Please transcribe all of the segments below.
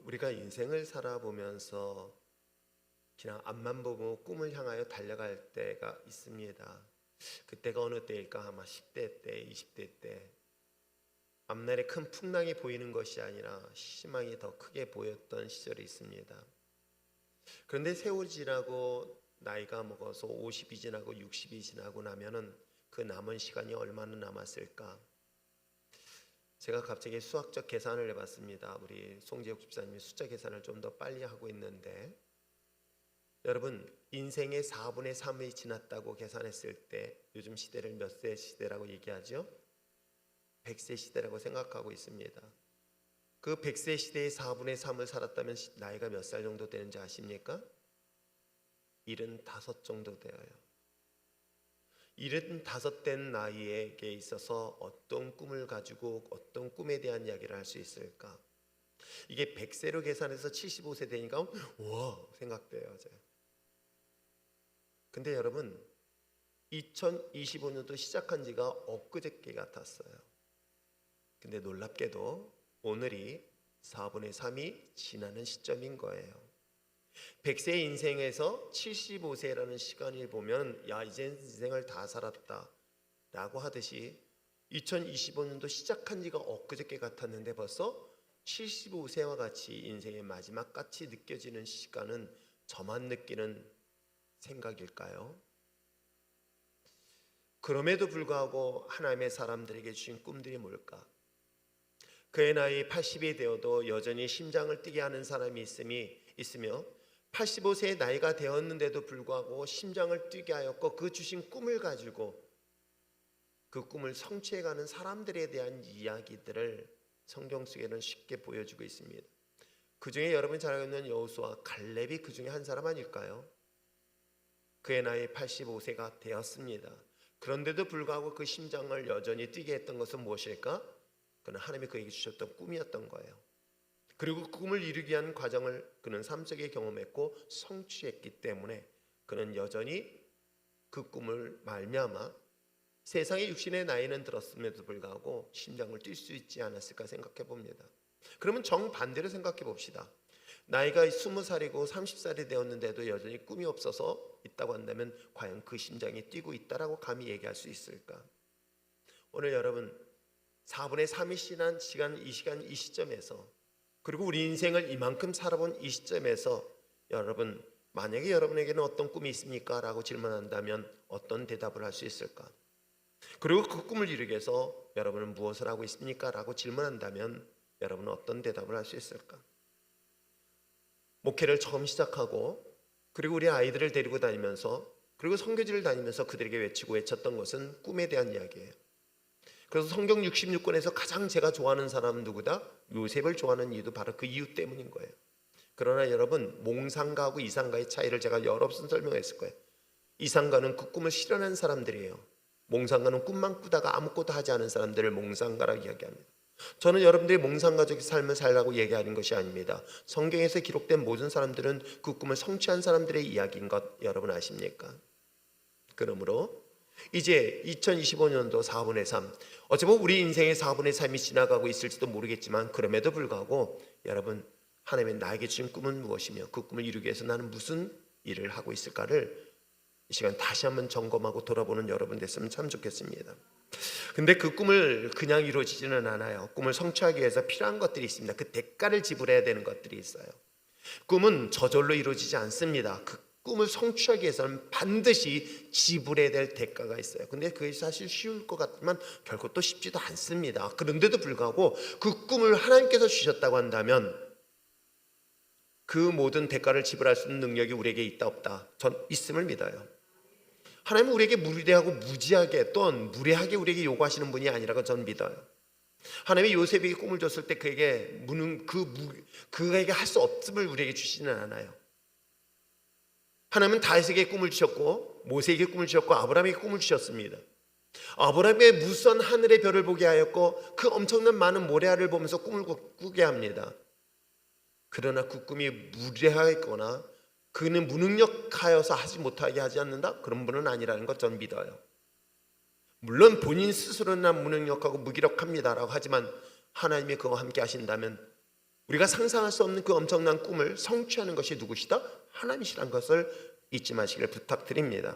우리가 인생을 살아보면서 그냥 앞만 보고 꿈을 향하여 달려갈 때가 있습니다. 그때가 어느 때일까? 아마 10대 때, 20대 때. 앞날에 큰 풍랑이 보이는 것이 아니라 희망이 더 크게 보였던 시절이 있습니다. 그런데 세월이 지나고 나이가 먹어서 50이 지나고 60이 지나고 나면은 그 남은 시간이 얼마나 남았을까? 제가 갑자기 수학적 계산을 해봤습니다. 우리 송재욱 집사님이 숫자 계산을 좀 더 빨리 하고 있는데, 여러분 인생의 4분의 3이 지났다고 계산했을 때 요즘 시대를 몇 세 시대라고 얘기하죠? 100세 시대라고 생각하고 있습니다. 그 100세 시대의 4분의 3을 살았다면 나이가 몇 살 정도 되는지 아십니까? 75 정도 되어요. 75 된 나이에게 있어서 어떤 꿈을 가지고 어떤 꿈에 대한 이야기를 할 수 있을까? 이게 100세로 계산해서 75세 되니까 와 생각돼요. 근데 여러분 2025년도 시작한 지가 엊그저께 같았어요. 근데 놀랍게도 오늘이 4분의 3이 지나는 시점인 거예요. 100세 인생에서 75세라는 시간을 보면 야 이제 인생을 다 살았다 라고 하듯이 2025년도 시작한 지가 엊그저께 같았는데 벌써 75세와 같이 인생의 마지막 같이 느껴지는 시간은 저만 느끼는 생각일까요? 그럼에도 불구하고 하나님의 사람들에게 주신 꿈들이 뭘까? 그의 나이 80이 되어도 여전히 심장을 뛰게 하는 사람이 있으며 85세의 나이가 되었는데도 불구하고 심장을 뛰게 하였고 그 주신 꿈을 가지고 그 꿈을 성취해가는 사람들에 대한 이야기들을 성경 속에는 쉽게 보여주고 있습니다. 그 중에 여러분이 잘 알고 있는 여호수아, 갈렙이 그 중에 한 사람 아닐까요? 그의 나이 85세가 되었습니다. 그런데도 불구하고 그 심장을 여전히 뛰게 했던 것은 무엇일까? 그는 하나님이 그에게 주셨던 꿈이었던 거예요. 그리고 그 꿈을 이루기 위한 과정을 그는 삶 속에 경험했고 성취했기 때문에 그는 여전히 그 꿈을 말미암아 세상의 육신의 나이는 들었음에도 불구하고 심장을 뛸 수 있지 않았을까 생각해 봅니다. 그러면 정반대로 생각해 봅시다. 나이가 20살이고 30살이 되었는데도 여전히 꿈이 없어서 있다고 한다면 과연 그 심장이 뛰고 있다라고 감히 얘기할 수 있을까? 오늘 여러분 4분의 3이 지난 시간, 이 시점에서, 그리고 우리 인생을 이만큼 살아본 이 시점에서 여러분 만약에 여러분에게는 어떤 꿈이 있습니까? 라고 질문한다면 어떤 대답을 할 수 있을까? 그리고 그 꿈을 이루기 위해서 여러분은 무엇을 하고 있습니까? 라고 질문한다면 여러분은 어떤 대답을 할 수 있을까? 목회를 처음 시작하고 그리고 우리 아이들을 데리고 다니면서 그리고 선교지를 다니면서 그들에게 외쳤던 것은 꿈에 대한 이야기예요. 그래서 성경 66권에서 가장 제가 좋아하는 사람은 누구다? 요셉을 좋아하는 이유도 바로 그 이유 때문인 거예요. 그러나 여러분 몽상가하고 이상가의 차이를 제가 여러 번 설명했을 거예요. 이상가는 그 꿈을 실현한 사람들이에요. 몽상가는 꿈만 꾸다가 아무것도 하지 않은 사람들을 몽상가라고 이야기합니다. 저는 여러분들이 몽상가적인 삶을 살라고 얘기하는 것이 아닙니다. 성경에서 기록된 모든 사람들은 그 꿈을 성취한 사람들의 이야기인 것 여러분 아십니까? 그러므로 이제 2025년도 4분의 3, 어찌 보면 우리 인생의 4분의 3이 지나가고 있을지도 모르겠지만 그럼에도 불구하고 여러분 하나님의 나에게 주신 꿈은 무엇이며 그 꿈을 이루기 위해서 나는 무슨 일을 하고 있을까를 이 시간 다시 한번 점검하고 돌아보는 여러분 됐으면 참 좋겠습니다. 근데 그 꿈을 그냥 이루어지지는 않아요. 꿈을 성취하기 위해서 필요한 것들이 있습니다. 그 대가를 지불해야 되는 것들이 있어요. 꿈은 저절로 이루어지지 않습니다. 그 꿈을 성취하기 위해서는 반드시 지불해야 될 대가가 있어요. 근데 그게 사실 쉬울 것 같지만 결코 또 쉽지도 않습니다. 그런데도 불구하고 그 꿈을 하나님께서 주셨다고 한다면 그 모든 대가를 지불할 수 있는 능력이 우리에게 있다 없다? 전 있음을 믿어요. 하나님은 우리에게 무리하고 무지하게 또는 무례하게 우리에게 요구하시는 분이 아니라고 저는 믿어요. 하나님이 요셉에게 꿈을 줬을 때 그에게 할 수 없음을 우리에게 주시지는 않아요. 하나님은 다윗에게 꿈을 주셨고 모세에게 꿈을 주셨고 아브라함에게 꿈을 주셨습니다. 아브라함의 무수한 하늘의 별을 보게 하였고 그 엄청난 많은 모래알을 보면서 꿈을 꾸게 합니다. 그러나 그 꿈이 무례하거나 그는 무능력하여서 하지 못하게 하지 않는다? 그런 분은 아니라는 것 저는 믿어요. 물론 본인 스스로는 무능력하고 무기력합니다라고 하지만 하나님이 그와 함께 하신다면 우리가 상상할 수 없는 그 엄청난 꿈을 성취하는 것이 누구시다? 하나님이시라는 것을 잊지 마시길 부탁드립니다.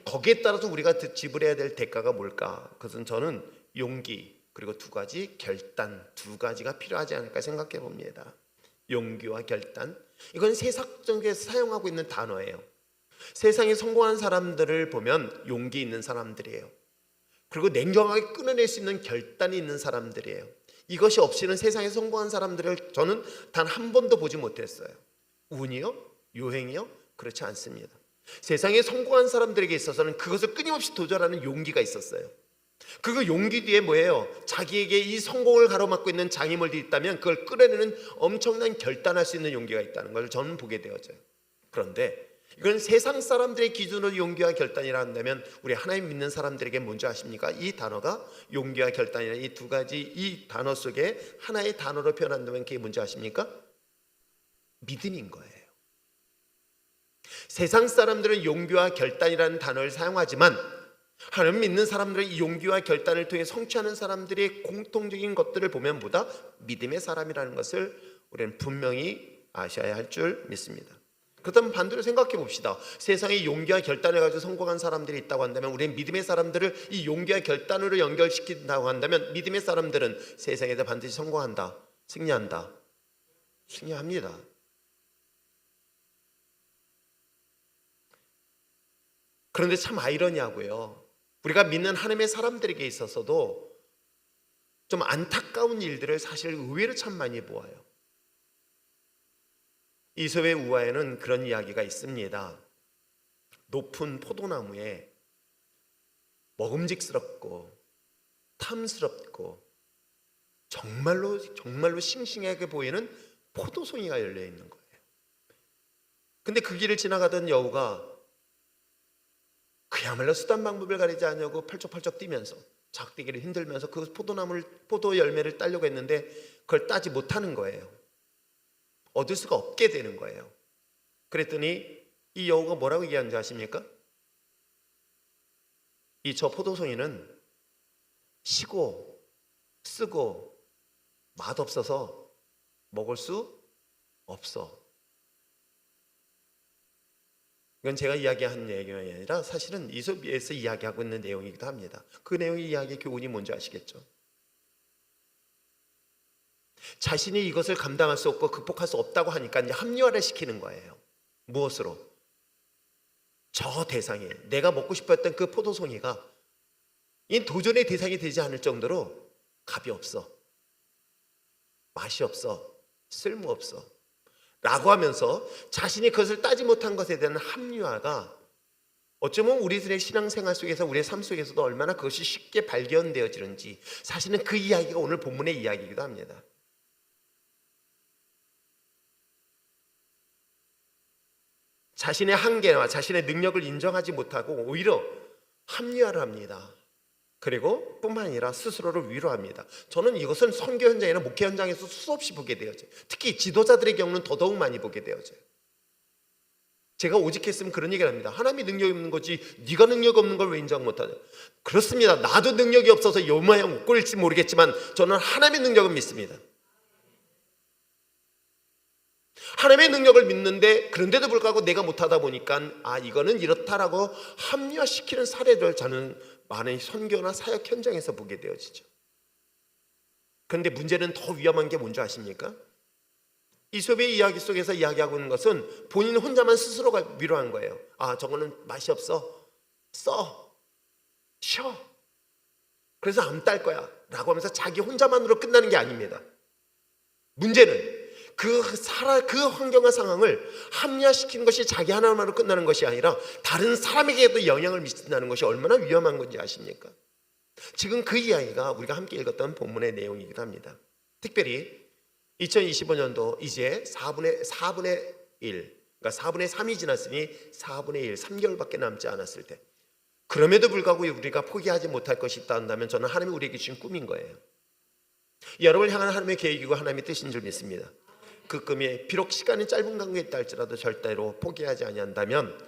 거기에 따라서 우리가 지불해야 될 대가가 뭘까? 그것은 저는 용기, 그리고 두 가지 결단, 두 가지가 필요하지 않을까 생각해 봅니다. 용기와 결단, 이건 세상 속에서 사용하고 있는 단어예요. 세상에 성공한 사람들을 보면 용기 있는 사람들이에요. 그리고 냉정하게 끊어낼 수 있는 결단이 있는 사람들이에요. 이것이 없이는 세상에 성공한 사람들을 저는 단 한 번도 보지 못했어요. 운이요? 요행이요? 그렇지 않습니다. 세상에 성공한 사람들에게 있어서는 그것을 끊임없이 도전하는 용기가 있었어요. 그 용기 뒤에 뭐예요? 자기에게 이 성공을 가로막고 있는 장애물들이 있다면 그걸 끌어내는 엄청난 결단할 수 있는 용기가 있다는 걸 저는 보게 되어져요. 그런데 이건 세상 사람들의 기준으로 용기와 결단이라 한다면 우리 하나님 믿는 사람들에게 뭔지 아십니까? 이 단어가 용기와 결단이라는 이 두 가지 이 단어 속에 하나의 단어로 표현한다면 그게 뭔지 아십니까? 믿음인 거예요. 세상 사람들은 용기와 결단이라는 단어를 사용하지만 하나님 믿는 사람들은 이 용기와 결단을 통해 성취하는 사람들의 공통적인 것들을 보면 보다 믿음의 사람이라는 것을 우리는 분명히 아셔야 할 줄 믿습니다. 그렇다면 반대로 생각해 봅시다. 세상에 용기와 결단을 가지고 성공한 사람들이 있다고 한다면 우리는 믿음의 사람들을 이 용기와 결단으로 연결시킨다고 한다면 믿음의 사람들은 세상에서 반드시 성공한다, 승리한다, 승리합니다. 그런데 참 아이러니하고요, 우리가 믿는 하나님의 사람들에게 있어서도 좀 안타까운 일들을 사실 의외로 참 많이 보아요. 이솝의 우화에는 그런 이야기가 있습니다. 높은 포도나무에 먹음직스럽고 탐스럽고 정말로 싱싱하게 보이는 포도송이가 열려 있는 거예요. 근데 그 길을 지나가던 여우가 그야말로 수단 방법을 가리지 않냐고 펄쩍펄쩍 뛰면서 작대기를 흔들면서 그 포도 열매를 따려고 했는데 그걸 따지 못하는 거예요. 얻을 수가 없게 되는 거예요. 그랬더니 이 여우가 뭐라고 얘기하는지 아십니까? 저 포도송이는 시고 쓰고 맛없어서 먹을 수 없어. 이건 제가 이야기한 내용이 아니라 사실은 이솝에서 이야기하고 있는 내용이기도 합니다. 그 내용의 이야기의 교훈이 뭔지 아시겠죠? 자신이 이것을 감당할 수 없고 극복할 수 없다고 하니까 이제 합리화를 시키는 거예요. 무엇으로? 저 대상에 내가 먹고 싶었던 그 포도송이가 이 도전의 대상이 되지 않을 정도로 값이 없어, 맛이 없어, 쓸모없어 라고 하면서 자신이 그것을 따지 못한 것에 대한 합리화가 어쩌면 우리들의 신앙생활 속에서 우리의 삶 속에서도 얼마나 그것이 쉽게 발견되어지는지 사실은 그 이야기가 오늘 본문의 이야기이기도 합니다. 자신의 한계와 자신의 능력을 인정하지 못하고 오히려 합리화를 합니다. 그리고 뿐만 아니라 스스로를 위로합니다. 저는 이것은 선교 현장이나 목회 현장에서 수없이 보게 되어져요. 특히 지도자들의 경우는 더더욱 많이 보게 되어져요. 제가 오직했으면 그런 얘기를 합니다. 하나님이 능력이 없는 거지 네가 능력 없는 걸 왜 인정 못하냐. 그렇습니다. 나도 능력이 없어서 요 모양 못 꼴릴지 모르겠지만 저는 하나님의 능력은 믿습니다. 하나님의 능력을 믿는데 그런데도 불구하고 내가 못하다 보니까 이거는 이렇다라고 합리화시키는 사례를 저는 많은 선교나 사역 현장에서 보게 되어지죠. 그런데 문제는 더 위험한 게 뭔지 아십니까? 이솝의 이야기 속에서 이야기하고 있는 것은 본인 혼자만 스스로가 위로한 거예요. 저거는 맛이 없어, 써, 쉬어, 그래서 안 딸 거야 라고 하면서 자기 혼자만으로 끝나는 게 아닙니다. 문제는 그 환경과 상황을 합리화시키는 것이 자기 하나만으로 끝나는 것이 아니라 다른 사람에게도 영향을 미친다는 것이 얼마나 위험한 건지 아십니까? 지금 그 이야기가 우리가 함께 읽었던 본문의 내용이기도 합니다. 특별히 2025년도 이제 4분의 1, 그러니까 4분의 3이 지났으니 4분의 1, 3개월밖에 남지 않았을 때, 그럼에도 불구하고 우리가 포기하지 못할 것이 있다 한다면 저는 하나님이 우리에게 주신 꿈인 거예요. 여러분을 향한 하나님의 계획이고 하나님의 뜻인 줄 믿습니다. 그 꿈이 비록 시간이 짧은 간격에 있다 할지라도 절대로 포기하지 아니한다면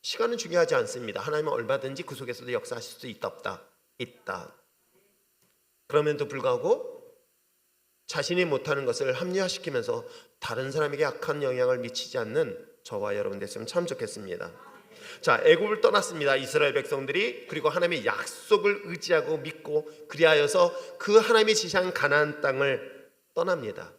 시간은 중요하지 않습니다. 하나님은 얼마든지 그 속에서도 역사하실 수 있다 없다? 있다. 그럼에도 불구하고 자신이 못하는 것을 합리화시키면서 다른 사람에게 악한 영향을 미치지 않는 저와 여러분 됐으면 참 좋겠습니다. 자, 애굽을 떠났습니다. 이스라엘 백성들이. 그리고 하나님의 약속을 의지하고 믿고 그리하여서 그 하나님이 지시한 가나안 땅을 떠납니다.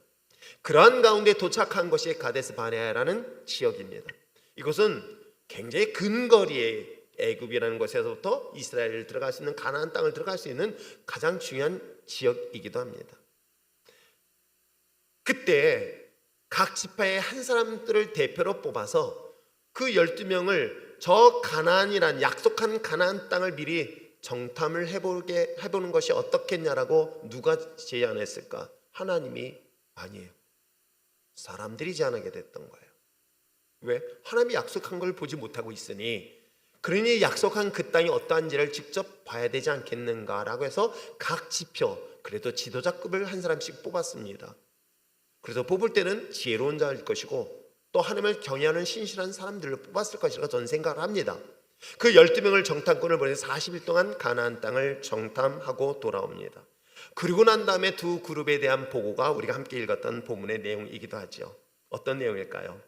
그러한 가운데 도착한 것이 가데스 바네아라는 지역입니다. 이곳은 굉장히 근거리에 애굽이라는 곳에서부터 이스라엘을 들어갈 수 있는 가나안 땅을 들어갈 수 있는 가장 중요한 지역이기도 합니다. 그때 각 지파의 한 사람들을 대표로 뽑아서 그 12명을 저 가나안이란 약속한 가나안 땅을 미리 정탐을 해보는 것이 어떻겠냐라고 누가 제안했을까? 하나님이 아니에요. 사람들이 제안하게 됐던 거예요. 왜? 하나님이 약속한 걸 보지 못하고 있으니, 그러니 약속한 그 땅이 어떠한지를 직접 봐야 되지 않겠는가라고 해서 각 지표, 그래도 지도자급을 한 사람씩 뽑았습니다. 그래서 뽑을 때는 지혜로운 자일 것이고 또 하나님을 경외하는 신실한 사람들을 뽑았을 것이라고 저는 생각을 합니다. 그 12명을 정탐꾼을 보내서 40일 동안 가나안 땅을 정탐하고 돌아옵니다. 그리고 난 다음에 두 그룹에 대한 보고가 우리가 함께 읽었던 본문의 내용이기도 하죠. 어떤 내용일까요?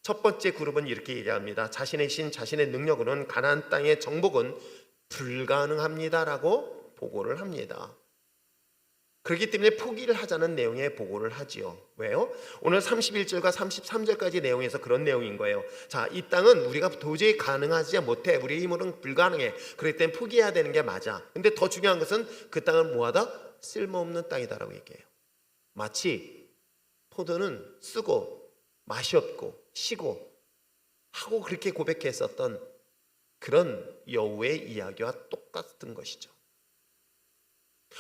첫 번째 그룹은 이렇게 얘기합니다. 자신의 신, 자신의 능력으로는 가나안 땅의 정복은 불가능합니다라고 보고를 합니다. 그렇기 때문에 포기를 하자는 내용의 보고를 하지요. 왜요? 오늘 31절과 33절까지 내용에서 그런 내용인 거예요. 자, 이 땅은 우리가 도저히 가능하지 못해. 우리의 힘으로는 불가능해. 그렇기 때문에 포기해야 되는 게 맞아. 근데 더 중요한 것은 그 땅은 뭐하다? 쓸모없는 땅이다라고 얘기해요. 마치 포도는 쓰고 맛이 없고 시고 하고 그렇게 고백했었던 그런 여우의 이야기와 똑같은 것이죠.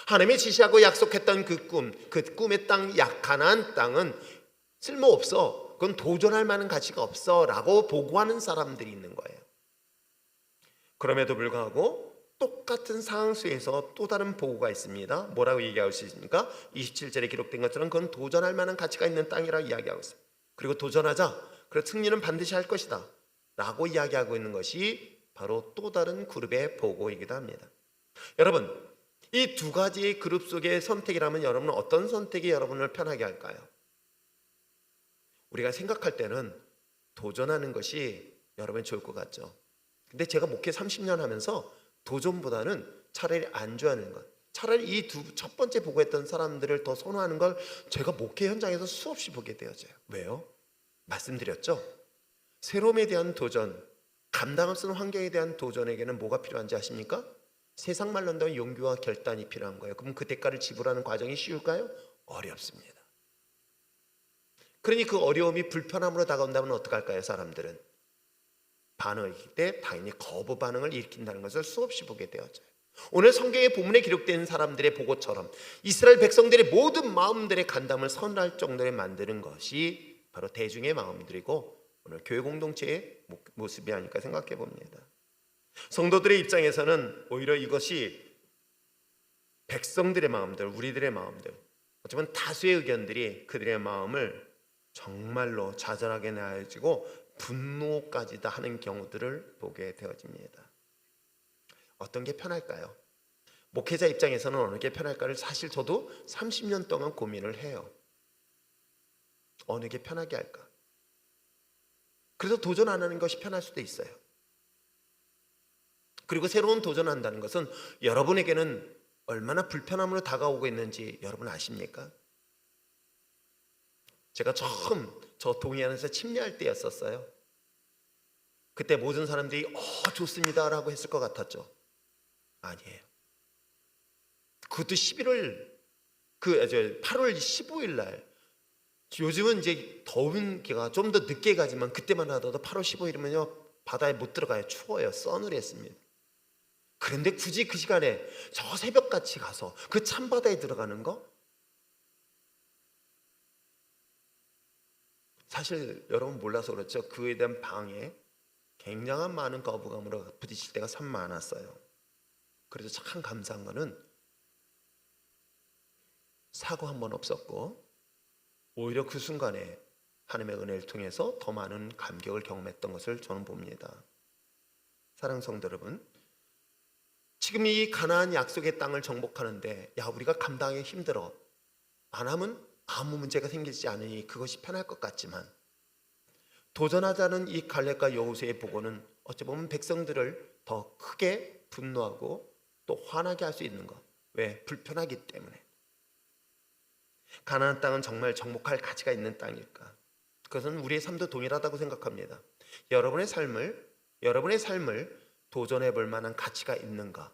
하나님이 지시하고 약속했던 그 꿈의 땅, 가나안 땅은 쓸모없어. 그건 도전할 만한 가치가 없어 라고 보고하는 사람들이 있는 거예요. 그럼에도 불구하고 똑같은 상황 속에서 또 다른 보고가 있습니다. 뭐라고 얘기할 수 있습니까? 27절에 기록된 것처럼 그건 도전할 만한 가치가 있는 땅이라고 이야기하고 있어요. 그리고 도전하자. 그래서 승리는 반드시 할 것이다 라고 이야기하고 있는 것이 바로 또 다른 그룹의 보고이기도 합니다. 여러분, 이 두 가지의 그룹 속의 선택이라면 여러분은 어떤 선택이 여러분을 편하게 할까요? 우리가 생각할 때는 도전하는 것이 여러분이 좋을 것 같죠. 근데 제가 목회 30년 하면서 도전보다는 차라리 안주하는 것, 차라리 이 첫 번째 보고했던 사람들을 더 선호하는 걸 제가 목회 현장에서 수없이 보게 되어져요. 왜요? 말씀드렸죠. 새로움에 대한 도전, 감당할 수 없는 환경에 대한 도전에게는 뭐가 필요한지 아십니까? 세상 말로 한다면 용기와 결단이 필요한 거예요. 그럼 그 대가를 지불하는 과정이 쉬울까요? 어렵습니다. 그러니 그 어려움이 불편함으로 다가온다면 어떡할까요? 사람들은 반응을 일으킬 때 당연히 거부 반응을 일으킨다는 것을 수없이 보게 되어져요. 오늘 성경의 본문에 기록된 사람들의 보고처럼 이스라엘 백성들의 모든 마음들의 간담을 선할 정도로 만드는 것이 바로 대중의 마음들이고 오늘 교회 공동체의 모습이 아닐까 생각해 봅니다. 성도들의 입장에서는 오히려 이것이 백성들의 마음들, 우리들의 마음들, 어쩌면 다수의 의견들이 그들의 마음을 정말로 좌절하게 내어지고 분노까지 다 하는 경우들을 보게 되어집니다. 어떤 게 편할까요? 목회자 입장에서는 어느 게 편할까를 사실 저도 30년 동안 고민을 해요. 어느 게 편하게 할까? 그래서 도전 안 하는 것이 편할 수도 있어요. 그리고 새로운 도전한다는 것은 여러분에게는 얼마나 불편함으로 다가오고 있는지 여러분 아십니까? 제가 처음 저 동해안에서 침례할 때였었어요. 그때 모든 사람들이 좋습니다 라고 했을 것 같았죠. 아니에요. 그것도 8월 15일 날, 요즘은 이제 더운 기가 좀 더 늦게 가지만 그때만 하더라도 8월 15일이면요 바다에 못 들어가요. 추워요. 서늘했습니다. 그런데 굳이 그 시간에 저 새벽같이 가서 그 찬바다에 들어가는 거? 사실 여러분 몰라서 그렇죠. 그에 대한 방해, 굉장한 많은 거부감으로 부딪힐 때가 참 많았어요. 그래서 참 감사한 거는 사고 한 번 없었고 오히려 그 순간에 하나님의 은혜를 통해서 더 많은 감격을 경험했던 것을 저는 봅니다. 사랑하는 성도 여러분, 지금 이 가나안 약속의 땅을 정복하는데 우리가 감당하기 힘들어, 안 하면 아무 문제가 생기지 않으니 그것이 편할 것 같지만, 도전하자는 이 갈렙과 여호수아의 보고는 어찌 보면 백성들을 더 크게 분노하고 또 화나게 할 수 있는 것. 왜? 불편하기 때문에. 가나안 땅은 정말 정복할 가치가 있는 땅일까? 그것은 우리의 삶도 동일하다고 생각합니다. 여러분의 삶을 도전해 볼 만한 가치가 있는가?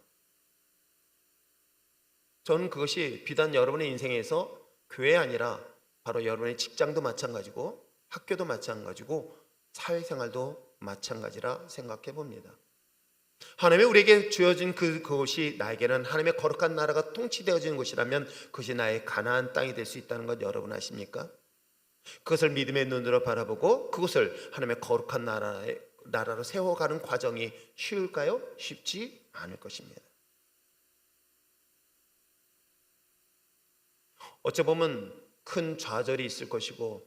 저는 그것이 비단 여러분의 인생에서 교회 아니라 바로 여러분의 직장도 마찬가지고 학교도 마찬가지고 사회생활도 마찬가지라 생각해 봅니다. 하나님이 우리에게 주어진 그것이 나에게는 하나님의 거룩한 나라가 통치되어지는 곳이라면 그것이 나의 가나안 땅이 될 수 있다는 것 여러분 아십니까? 그것을 믿음의 눈으로 바라보고 그것을 하나님의 거룩한 나라로 세워가는 과정이 쉬울까요? 쉽지 않을 것입니다. 어찌 보면 큰 좌절이 있을 것이고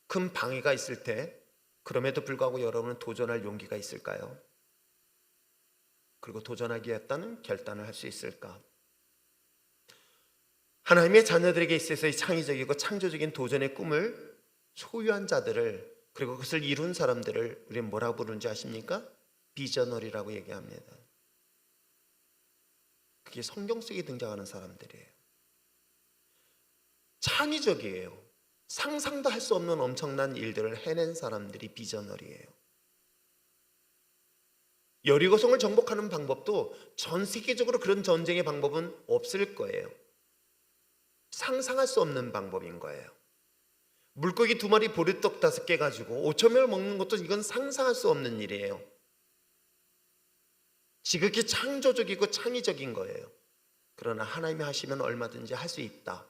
큰 방해가 있을 때, 그럼에도 불구하고 여러분은 도전할 용기가 있을까요? 그리고 도전하기였다는 결단을 할 수 있을까? 하나님의 자녀들에게 있어서의 창의적이고 창조적인 도전의 꿈을 소유한 자들을, 그리고 그것을 이룬 사람들을 우리는 뭐라고 부르는지 아십니까? 비저너리라고 얘기합니다. 그게 성경 속에 등장하는 사람들이에요. 창의적이에요. 상상도 할 수 없는 엄청난 일들을 해낸 사람들이 비저너리예요. 여리고성을 정복하는 방법도 전 세계적으로 그런 전쟁의 방법은 없을 거예요. 상상할 수 없는 방법인 거예요. 물고기 2마리, 보리떡 5개 가지고 5,000명을 먹는 것도 이건 상상할 수 없는 일이에요. 지극히 창조적이고 창의적인 거예요. 그러나 하나님이 하시면 얼마든지 할 수 있다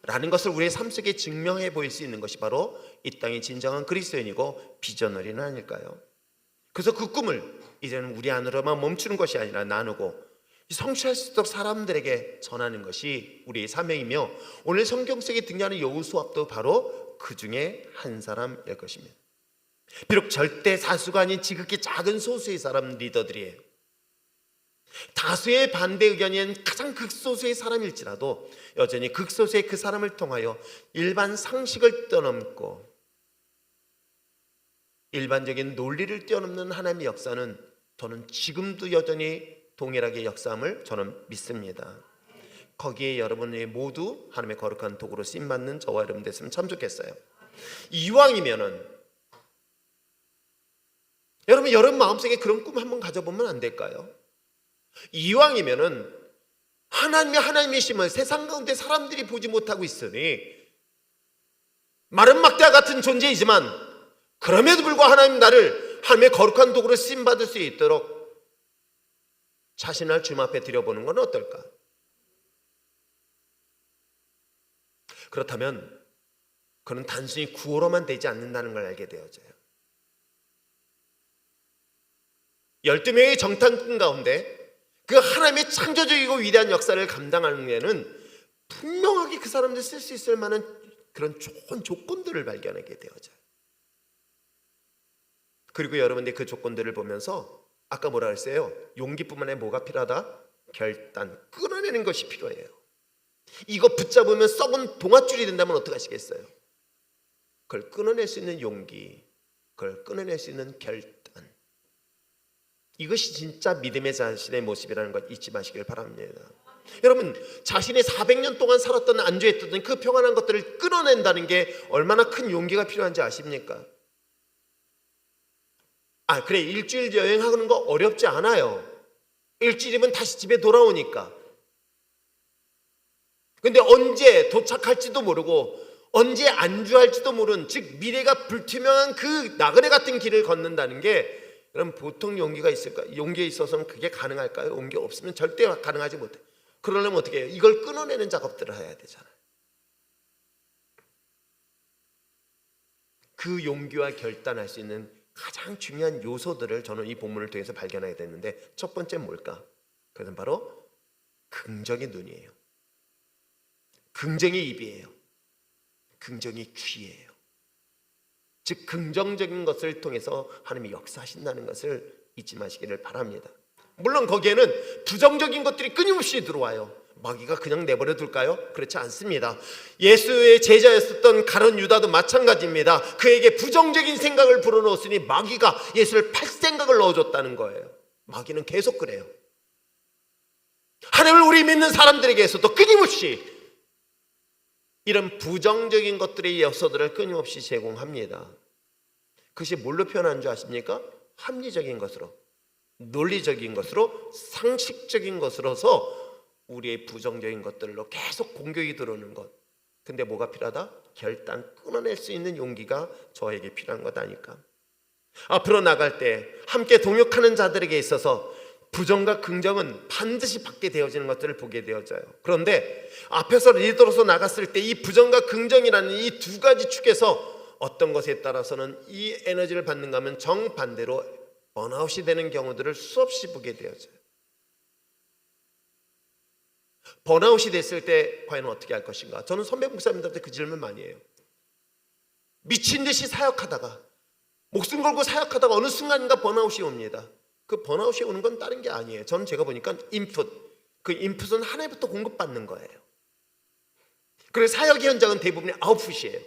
라는 것을 우리의 삶 속에 증명해 보일 수 있는 것이 바로 이 땅의 진정한 그리스도인이고 비저너리는 아닐까요? 그래서 그 꿈을 이제는 우리 안으로만 멈추는 것이 아니라 나누고 성취할 수 있도록 사람들에게 전하는 것이 우리의 사명이며, 오늘 성경 속에 등장하는 여호수아도 바로 그 중에 한 사람일 것입니다. 비록 절대 다수가 아닌 지극히 작은 소수의 사람 리더들이에요. 다수의 반대 의견인 가장 극소수의 사람일지라도 여전히 극소수의 그 사람을 통하여 일반 상식을 뛰어넘고 일반적인 논리를 뛰어넘는 하나님의 역사는 저는 지금도 여전히 동일하게 역사함을 저는 믿습니다. 거기에 여러분이 모두 하나님의 거룩한 도구로 쓰임받는 저와 여러분 됐으면 참 좋겠어요. 이왕이면은 여러분 마음속에 그런 꿈 한번 가져보면 안 될까요? 이왕이면은 하나님이심을 세상 가운데 사람들이 보지 못하고 있으니 마른 막대와 같은 존재이지만 그럼에도 불구하고 하나님 나를 하나님의 거룩한 도구로 쓰임받을 수 있도록 자신을 주님 앞에 드려보는 건 어떨까? 그렇다면 그는 단순히 구호로만 되지 않는다는 걸 알게 되어져요. 12명의 정탐꾼 가운데 그 하나님의 창조적이고 위대한 역사를 감당하는 데는 분명하게 그 사람들 쓸 수 있을 만한 그런 좋은 조건들을 발견하게 되어져요. 그리고 여러분들이 그 조건들을 보면서 아까 뭐라 그랬어요? 용기뿐만 아니라 뭐가 필요하다? 결단, 끊어내는 것이 필요해요. 이거 붙잡으면 썩은 동아줄이 된다면 어떡하시겠어요? 그걸 끊어낼 수 있는 용기, 그걸 끊어낼 수 있는 결단, 이것이 진짜 믿음의 자신의 모습이라는 것 잊지 마시길 바랍니다. 여러분, 자신의 400년 동안 살았던 안주했던 그 평안한 것들을 끊어낸다는 게 얼마나 큰 용기가 필요한지 아십니까? 그래, 일주일 여행하는 거 어렵지 않아요. 일주일이면 다시 집에 돌아오니까. 근데 언제 도착할지도 모르고 언제 안주할지도 모르는, 즉 미래가 불투명한 그 나그네 같은 길을 걷는다는 게 그럼 보통 용기가 있을까? 용기에 있어서는 그게 가능할까요? 용기 없으면 절대 가능하지 못해. 그러려면 어떻게 해요? 이걸 끊어내는 작업들을 해야 되잖아요. 그 용기와 결단할 수 있는 가장 중요한 요소들을 저는 이 본문을 통해서 발견하게 됐는데, 첫 번째는 뭘까? 그것은 바로 긍정의 눈이에요. 긍정의 입이에요. 긍정의 귀예요. 즉 긍정적인 것을 통해서 하나님이 역사하신다는 것을 잊지 마시기를 바랍니다. 물론 거기에는 부정적인 것들이 끊임없이 들어와요. 마귀가 그냥 내버려 둘까요? 그렇지 않습니다. 예수의 제자였었던 가룟 유다도 마찬가지입니다. 그에게 부정적인 생각을 불어넣었으니 마귀가 예수를 팔 생각을 넣어줬다는 거예요. 마귀는 계속 그래요. 하나님을 우리 믿는 사람들에게서도 끊임없이 이런 부정적인 것들의 요소들을 끊임없이 제공합니다. 그것이 뭘로 표현하는 줄 아십니까? 합리적인 것으로, 논리적인 것으로, 상식적인 것으로서 우리의 부정적인 것들로 계속 공격이 들어오는 것. 근데 뭐가 필요하다? 결단 끊어낼 수 있는 용기가 저에게 필요한 거다니까. 앞으로 나갈 때 함께 동역하는 자들에게 있어서 부정과 긍정은 반드시 받게 되어지는 것들을 보게 되어져요. 그런데 앞에서 리더로서 나갔을 때 이 부정과 긍정이라는 이 두 가지 축에서 어떤 것에 따라서는 이 에너지를 받는가 하면 정반대로 번아웃이 되는 경우들을 수없이 보게 되어져요. 번아웃이 됐을 때 과연 어떻게 할 것인가? 저는 선배 목사님들한테 그 질문 많이 해요. 미친 듯이 사역하다가, 목숨 걸고 사역하다가 어느 순간인가 번아웃이 옵니다. 그 번아웃이 오는 건 다른 게 아니에요. 저는 제가 보니까 인풋, 그 인풋은 하나부터 공급받는 거예요. 그래서 사역의 현장은 대부분이 아웃풋이에요.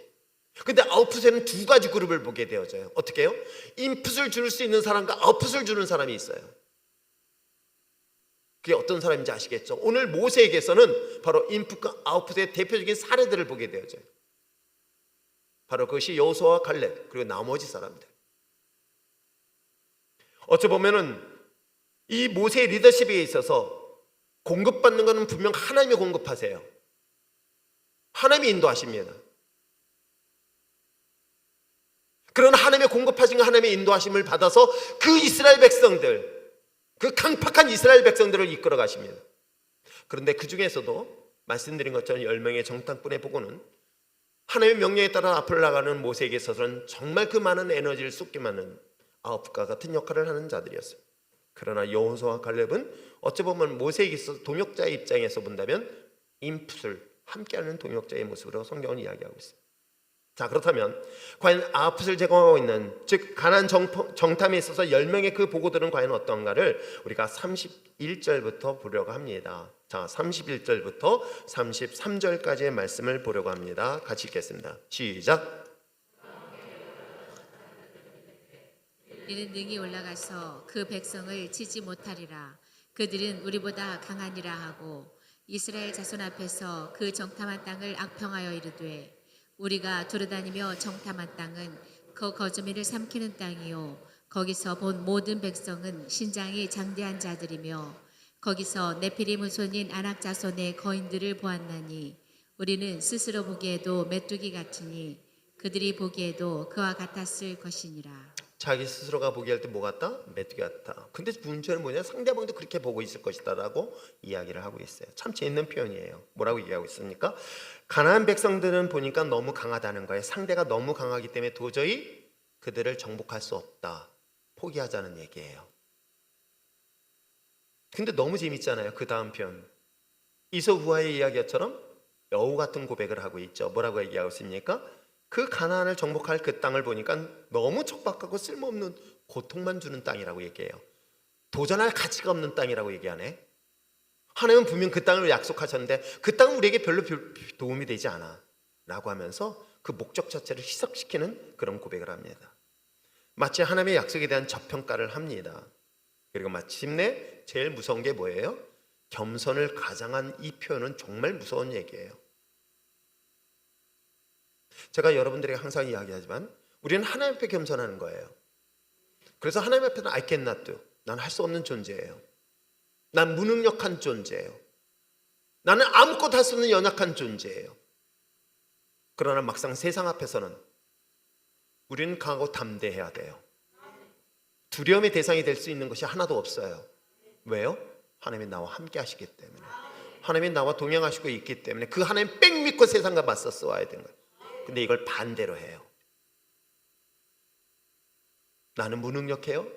근데 아웃풋에는 두 가지 그룹을 보게 되어져요. 어떻게 해요? 인풋을 줄 수 있는 사람과 아웃풋을 주는 사람이 있어요. 그게 어떤 사람인지 아시겠죠? 오늘 모세에게서는 바로 인풋과 아웃풋의 대표적인 사례들을 보게 되어져요. 바로 그것이 여호수아와 갈렙, 그리고 나머지 사람들. 어찌 보면은 이 모세의 리더십에 있어서 공급받는 것은 분명 하나님이 공급하세요. 하나님이 인도하십니다. 그런 하나님의 공급하신 하나님의 인도하심을 받아서 그 이스라엘 백성들, 그 강팍한 이스라엘 백성들을 이끌어 가십니다. 그런데 그 중에서도 말씀드린 것처럼 10명의 정탐꾼의 보고는 하나님의 명령에 따라 앞을 나가는 모세에게 있어서는 정말 그 많은 에너지를 쏟기만 하는 아홉과 같은 역할을 하는 자들이었어요. 그러나 여호수아와 갈렙은 어찌 보면 모세에게 있어서 동역자의 입장에서 본다면 인풋을 함께하는 동역자의 모습으로 성경은 이야기하고 있어요. 자, 그렇다면 과연 아웃풋을 제공하고 있는, 즉 가나안 정탐에 있어서 10명의 그 보고들은 과연 어떤가를 우리가 31절부터 보려고 합니다. 자, 31절부터 33절까지의 말씀을 보려고 합니다. 같이 읽겠습니다. 시작. 이는 능히 올라가서 그 백성을 치지 못하리라. 그들은 우리보다 강하니라 하고 이스라엘 자손 앞에서 그 정탐한 땅을 악평하여 이르되 우리가 돌아다니며 정탐한 땅은 그 거주민을 삼키는 땅이요 거기서 본 모든 백성은 신장이 장대한 자들이며 거기서 네피림 후손인 아낙 자손의 거인들을 보았나니 우리는 스스로 보기에도 메뚜기 같으니 그들이 보기에도 그와 같았을 것이니라. 자기 스스로가 보기에 할 때 뭐 같다? 메뚜기 같다. 근데 문제는 뭐냐? 상대방도 그렇게 보고 있을 것이다 라고 이야기를 하고 있어요. 참 재밌는 표현이에요. 뭐라고 얘기하고 있습니까? 가나안 백성들은 보니까 너무 강하다는 거예요. 상대가 너무 강하기 때문에 도저히 그들을 정복할 수 없다, 포기하자는 얘기예요. 근데 너무 재밌잖아요. 그 다음 편 이소부화의 이야기처럼 여우 같은 고백을 하고 있죠. 뭐라고 얘기하고 있습니까? 그 가나안을 정복할 그 땅을 보니까 너무 척박하고 쓸모없는 고통만 주는 땅이라고 얘기해요. 도전할 가치가 없는 땅이라고 얘기하네. 하나님은 분명 그 땅을 약속하셨는데 그 땅은 우리에게 별로 도움이 되지 않아 라고 하면서 그 목적 자체를 희석시키는 그런 고백을 합니다. 마치 하나님의 약속에 대한 저평가를 합니다. 그리고 마침내 제일 무서운 게 뭐예요? 겸손을 가장한 이 표현은 정말 무서운 얘기예요. 제가 여러분들에게 항상 이야기하지만 우리는 하나님 앞에 겸손하는 거예요. 그래서 하나님 앞에는 I cannot do, 난 할 수 없는 존재예요. 난 무능력한 존재예요. 나는 아무것도 할 수 없는 연약한 존재예요. 그러나 막상 세상 앞에서는 우리는 강하고 담대해야 돼요. 두려움의 대상이 될 수 있는 것이 하나도 없어요. 왜요? 하나님이 나와 함께 하시기 때문에, 하나님이 나와 동행하시고 있기 때문에 그 하나님 뺑 믿고 세상과 맞서 싸워야 되는 거예요. 근데 이걸 반대로 해요. 나는 무능력해요?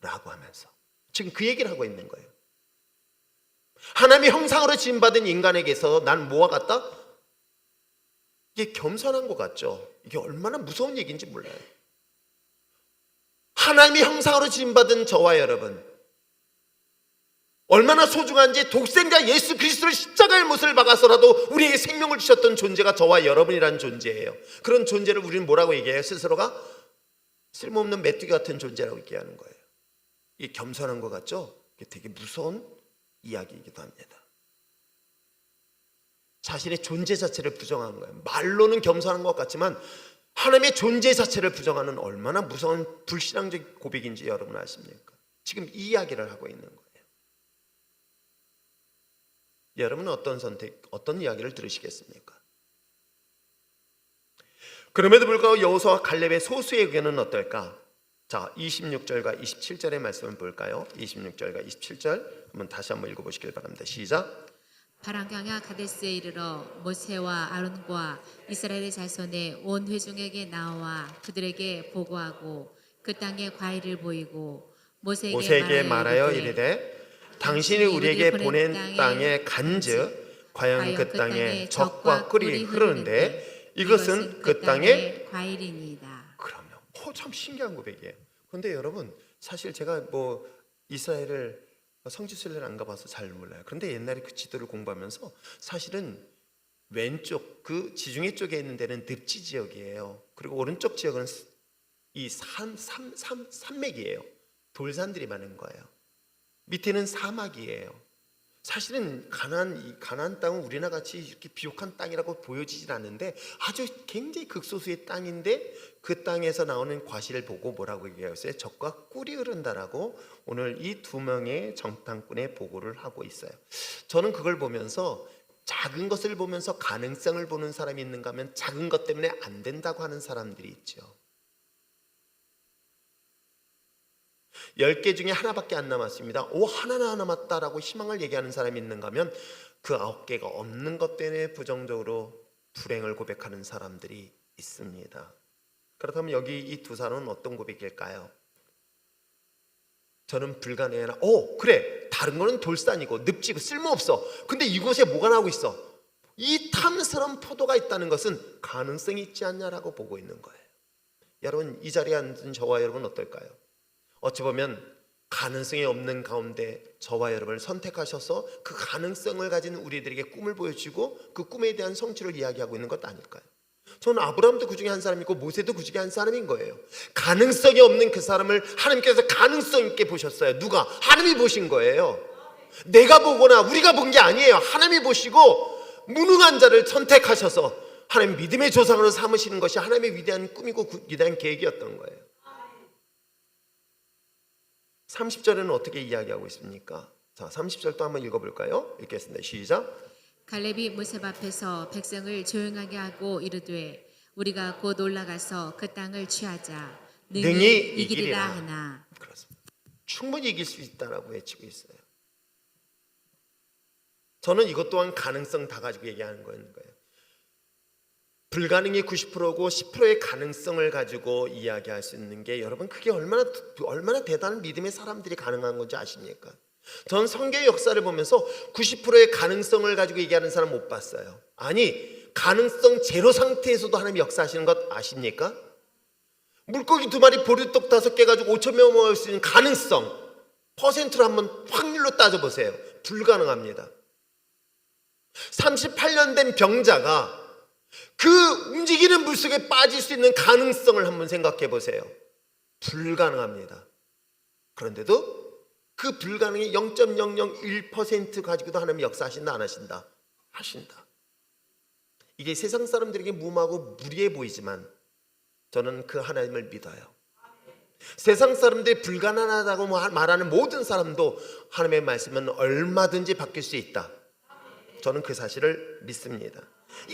라고 하면서 지금 그 얘기를 하고 있는 거예요. 하나님의 형상으로 지음받은 인간에게서 난 뭐와 같다? 이게 겸손한 것 같죠? 이게 얼마나 무서운 얘기인지 몰라요. 하나님의 형상으로 지음받은 저와 여러분, 하나님의 형상으로 지음받은 인간에게서 난 뭐와 같다? 이게 겸손한 것 같죠? 이게 얼마나 무서운 얘기인지 몰라요. 하나님의 형상으로 지음받은 저와 여러분, 하나님의 형상으로 지음받은 저와 여러분, 하나님의 형상으로 지음받은 저와 여러분, 얼마나 소중한지 독생자 예수 그리스도를 십자가의 못을 박아서라도 우리에게 생명을 주셨던 존재가 저와 여러분이라는 존재예요. 그런 존재를 우리는 뭐라고 얘기해요? 스스로가 쓸모없는 메뚜기 같은 존재라고 얘기하는 거예요. 이게 겸손한 것 같죠? 이게 되게 무서운 이야기이기도 합니다. 자신의 존재 자체를 부정하는 거예요. 말로는 겸손한 것 같지만 하나님의 존재 자체를 부정하는 얼마나 무서운 불신앙적 고백인지 여러분 아십니까? 지금 이 이야기를 하고 있는 거예요. 여러분은 어떤 이야기를 들으시겠습니까? 그럼에도 불구하고 여호수아와 갈렙의 소수의 의견은 어떨까? 자, 26절과 27절의 말씀을 볼까요? 26절과 27절 한번 다시 한번 읽어보시길 바랍니다. 시작. 바람강야 가데스에 이르러 모세와 아론과 이스라엘의 자손의 온 회중에게 나와 그들에게 보고하고 그 땅에 과일을 보이고 모세에게 말하여 이르되 당신이 우리에게 보낸 땅에 간즉 과연 그 땅에 젖과 꿀이 흐르는데 이것은 그 땅의 과일이니이다. 그러면 참 신기한 고백이에요. 그런데 여러분 사실 제가 이스라엘을 성지순례를 안 가봐서 잘 몰라요. 그런데 옛날에 그 지도를 공부하면서 사실은 왼쪽 그 지중해 쪽에 있는 데는 늪지 지역이에요. 그리고 오른쪽 지역은 이 산맥이에요. 돌산들이 많은 거예요. 밑에는 사막이에요. 사실은 가나안 땅은 우리나라 같이 이렇게 비옥한 땅이라고 보여지진 않는데 아주 굉장히 극소수의 땅인데 그 땅에서 나오는 과실을 보고 뭐라고 얘기했어요? 젖과 꿀이 흐른다라고 오늘 이 두 명의 정탐꾼의 보고를 하고 있어요. 저는 그걸 보면서 작은 것을 보면서 가능성을 보는 사람이 있는가 하면 작은 것 때문에 안 된다고 하는 사람들이 있죠. 10개 중에 하나밖에 안 남았습니다. 하나 남았다라고 희망을 얘기하는 사람이 있는가 하면 그 9개가 없는 것 때문에 부정적으로 불행을 고백하는 사람들이 있습니다. 그렇다면 여기 이 두 사람은 어떤 고백일까요? 저는 불가능해나 그래 다른 거는 돌산이고 늪지고 쓸모없어. 근데 이곳에 뭐가 나오고 있어? 이 탐스러운 포도가 있다는 것은 가능성이 있지 않냐라고 보고 있는 거예요. 여러분 이 자리에 앉은 저와 여러분 어떨까요? 어찌 보면 가능성이 없는 가운데 저와 여러분을 선택하셔서 그 가능성을 가진 우리들에게 꿈을 보여주고 그 꿈에 대한 성취를 이야기하고 있는 것 아닐까요? 저는 아브라함도 그 중에 한 사람이고 모세도 그 중에 한 사람인 거예요. 가능성이 없는 그 사람을 하나님께서 가능성 있게 보셨어요. 누가? 하나님이 보신 거예요. 내가 보거나 우리가 본 게 아니에요. 하나님이 보시고 무능한 자를 선택하셔서 하나님 믿음의 조상으로 삼으시는 것이 하나님의 위대한 꿈이고 위대한 계획이었던 거예요. 30절에는 어떻게 이야기하고 있습니까? 자, 30절 또 한번 읽어볼까요? 읽겠습니다. 시작. 갈렙이 모세 앞에서 백성을 조용하게 하고 이르되 우리가 곧 올라가서 그 땅을 취하자 능히 이기리라 하나. 그렇습니다. 충분히 이길 수 있다라고 외치고 있어요. 저는 이것 또한 가능성 다 가지고 얘기하는 거예요. 불가능이 90%고 10%의 가능성을 가지고 이야기할 수 있는 게 여러분 그게 얼마나 대단한 믿음의 사람들이 가능한 건지 아십니까? 전 성경의 역사를 보면서 90%의 가능성을 가지고 얘기하는 사람 못 봤어요. 아니 가능성 제로 상태에서도 하나님이 역사하시는 것 아십니까? 물고기 2마리 보리떡 5개 가지고 5,000명 먹을 수 있는 가능성 퍼센트로 한번 확률로 따져보세요. 불가능합니다. 38년 된 병자가 그 움직이는 물속에 빠질 수 있는 가능성을 한번 생각해 보세요. 불가능합니다. 그런데도 그 불가능의 0.001% 가지고도 하나님이 역사하신다 안 하신다? 하신다. 이게 세상 사람들에게 무모하고 무리해 보이지만 저는 그 하나님을 믿어요. 세상 사람들이 불가능하다고 말하는 모든 사람도 하나님의 말씀은 얼마든지 바뀔 수 있다. 저는 그 사실을 믿습니다.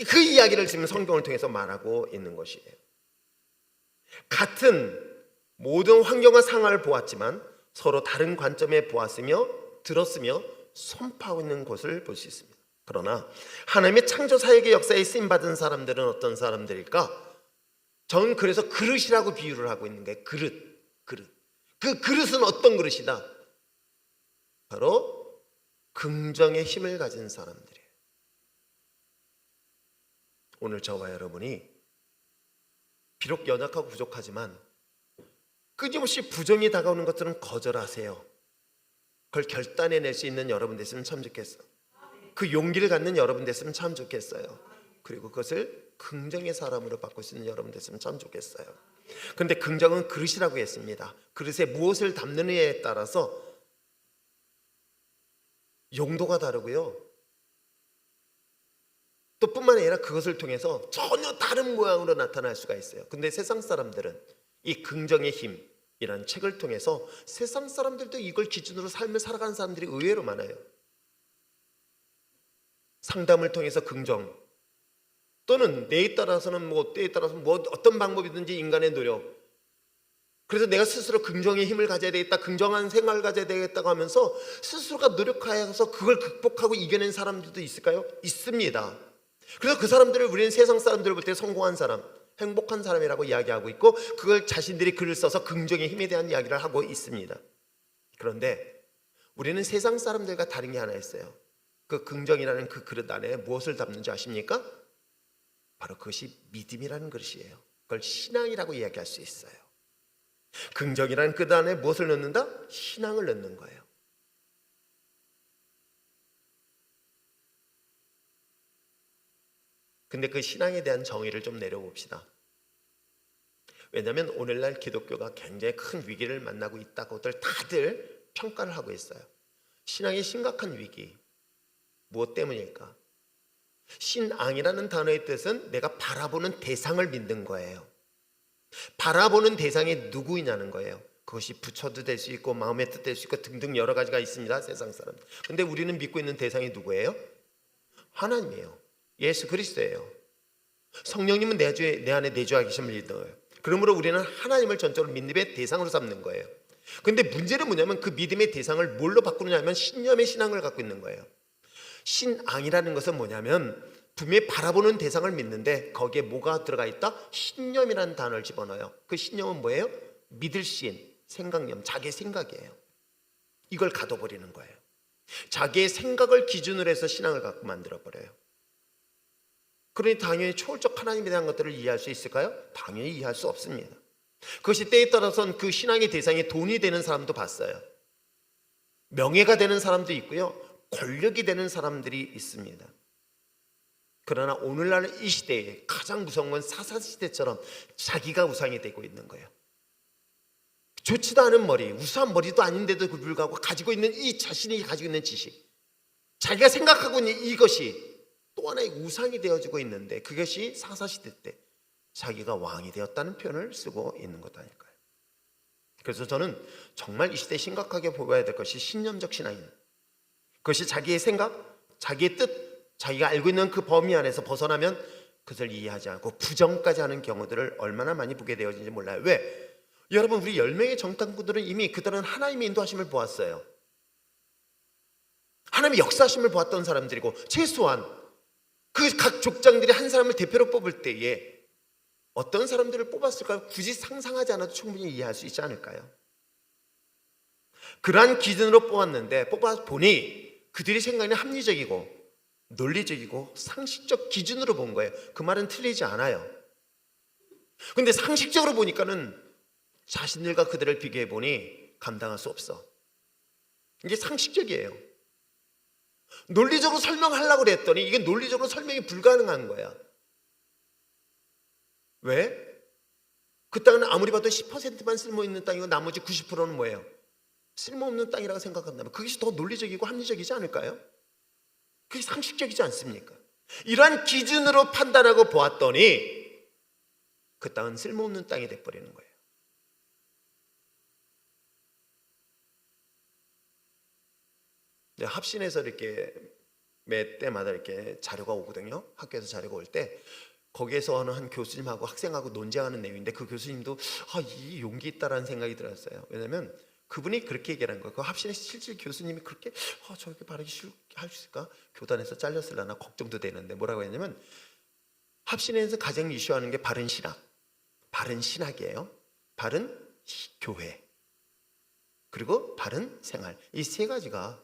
그 이야기를 지금 성경을 통해서 말하고 있는 것이에요. 같은 모든 환경과 상황을 보았지만 서로 다른 관점에 보았으며 들었으며 선포하고 있는 것을 볼 수 있습니다. 그러나 하나님의 창조 사역의 역사에 쓰임받은 사람들은 어떤 사람들일까? 저는 그래서 그릇이라고 비유를 하고 있는 거예요. 그릇. 그 그릇은 어떤 그릇이다? 바로 긍정의 힘을 가진 사람들이에요. 오늘 저와 여러분이 비록 연약하고 부족하지만 끊임없이 부정이 다가오는 것들은 거절하세요. 그걸 결단해낼 수 있는 여러분 됐으면 참 좋겠어. 그 용기를 갖는 여러분 됐으면 참 좋겠어요. 그리고 그것을 긍정의 사람으로 바꿀 수 있는 여러분 됐으면 참 좋겠어요. 그런데 긍정은 그릇이라고 했습니다. 그릇에 무엇을 담느냐에 따라서 용도가 다르고요, 또 뿐만 아니라 그것을 통해서 전혀 다른 모양으로 나타날 수가 있어요. 근데 세상 사람들은 이 긍정의 힘이라는 책을 통해서 세상 사람들도 이걸 기준으로 삶을 살아가는 사람들이 의외로 많아요. 상담을 통해서 긍정, 또는 때에 따라서는 어떤 방법이든지 인간의 노력, 그래서 내가 스스로 긍정의 힘을 가져야 되겠다, 긍정한 생활을 가져야 되겠다고 하면서 스스로가 노력하여서 그걸 극복하고 이겨낸 사람들도 있을까요? 있습니다. 그래서 그 사람들을 우리는 세상 사람들을 볼 때 성공한 사람, 행복한 사람이라고 이야기하고 있고, 그걸 자신들이 글을 써서 긍정의 힘에 대한 이야기를 하고 있습니다. 그런데 우리는 세상 사람들과 다른 게 하나 있어요. 그 긍정이라는 그 그릇 안에 무엇을 담는지 아십니까? 바로 그것이 믿음이라는 그릇이에요. 그걸 신앙이라고 이야기할 수 있어요. 긍정이라는 그릇 안에 무엇을 넣는다? 신앙을 넣는 거예요. 근데 그 신앙에 대한 정의를 좀 내려봅시다. 왜냐하면 오늘날 기독교가 굉장히 큰 위기를 만나고 있다고들 다들 평가를 하고 있어요. 신앙의 심각한 위기, 무엇 때문일까? 신앙이라는 단어의 뜻은 내가 바라보는 대상을 믿는 거예요. 바라보는 대상이 누구이냐는 거예요. 그것이 부처도 될 수 있고 마음의 뜻 될 수 있고 등등 여러 가지가 있습니다, 세상 사람. 근데 우리는 믿고 있는 대상이 누구예요? 하나님이에요. 예수 그리스도예요. 성령님은 내 안에 내주하고 계심을 믿어요. 그러므로 우리는 하나님을 전적으로 믿음의 대상으로 삼는 거예요. 근데 문제는 뭐냐면 그 믿음의 대상을 뭘로 바꾸느냐 하면 신념의 신앙을 갖고 있는 거예요. 신앙이라는 것은 뭐냐면 분명히 바라보는 대상을 믿는데 거기에 뭐가 들어가 있다? 신념이라는 단어를 집어넣어요. 그 신념은 뭐예요? 믿을 신, 생각념, 자기의 생각이에요. 이걸 가둬버리는 거예요. 자기의 생각을 기준으로 해서 신앙을 갖고 만들어버려요. 그러니 당연히 초월적 하나님에 대한 것들을 이해할 수 있을까요? 당연히 이해할 수 없습니다. 그것이 때에 따라서는 그 신앙의 대상이 돈이 되는 사람도 봤어요. 명예가 되는 사람도 있고요, 권력이 되는 사람들이 있습니다. 그러나 오늘날 이 시대에 가장 무서운 건 사사시대처럼 자기가 우상이 되고 있는 거예요. 좋지도 않은 머리, 우수한 머리도 아닌데도 불구하고 가지고 있는 이 자신이 가지고 있는 지식, 자기가 생각하고 있는 이것이 또 하나의 우상이 되어지고 있는데, 그것이 사사시대 때 자기가 왕이 되었다는 표현을 쓰고 있는 것 아닐까요? 그래서 저는 정말 이 시대에 심각하게 보아야 될 것이 신념적 신앙입니다. 그것이 자기의 생각, 자기의 뜻, 자기가 알고 있는 그 범위 안에서 벗어나면 그것을 이해하지 않고 부정까지 하는 경우들을 얼마나 많이 보게 되어진지 몰라요. 왜? 여러분, 우리 10명의 정탐꾼들은 이미 그들은 하나님의 인도하심을 보았어요. 하나님의 역사하심을 보았던 사람들이고, 최소한 그 각 족장들이 한 사람을 대표로 뽑을 때에 어떤 사람들을 뽑았을까요? 굳이 상상하지 않아도 충분히 이해할 수 있지 않을까요? 그러한 기준으로 뽑았는데, 뽑아보니 그들이 생각이 합리적이고 논리적이고 상식적 기준으로 본 거예요. 그 말은 틀리지 않아요. 근데 상식적으로 보니까는 자신들과 그들을 비교해 보니 감당할 수 없어. 이게 상식적이에요. 논리적으로 설명하려고 그랬더니 이게 논리적으로 설명이 불가능한 거야. 왜? 그 땅은 아무리 봐도 10%만 쓸모있는 땅이고 나머지 90%는 뭐예요? 쓸모없는 땅이라고 생각한다면 그것이 더 논리적이고 합리적이지 않을까요? 그게 상식적이지 않습니까? 이러한 기준으로 판단하고 보았더니 그 땅은 쓸모없는 땅이 돼버리는 거예요. 합신에서 이렇게 매 때마다 이렇게 자료가 오거든요. 학교에서 자료가 올 때 거기에서 하는 한 교수님하고 학생하고 논쟁하는 내용인데, 그 교수님도 이 용기 있다라는 생각이 들었어요. 왜냐하면 그분이 그렇게 얘기하는 거예요. 그 합신의 실질 교수님이 그렇게 저렇게 바르게 할 수 있을까? 교단에서 잘렸을라나 걱정도 되는데, 뭐라고 했냐면 합신에서 가장 이슈하는 게 바른 신학, 바른 신학이에요. 바른 교회, 그리고 바른 생활. 이 세 가지가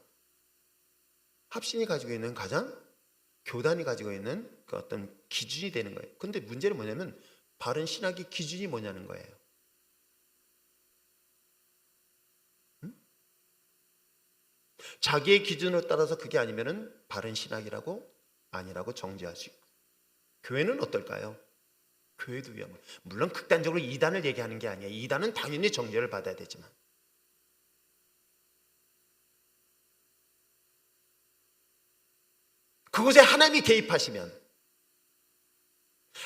합신이 가지고 있는 가장, 교단이 가지고 있는 그 어떤 기준이 되는 거예요. 근데 문제는 뭐냐면 바른 신학의 기준이 뭐냐는 거예요. 자기의 기준으로 따라서 그게 아니면은 바른 신학이라고 아니라고 정죄할 수 있고, 교회는 어떨까요? 교회도 위험해요. 물론 극단적으로 이단을 얘기하는 게 아니에요. 이단은 당연히 정죄를 받아야 되지만, 그곳에 하나님이 개입하시면,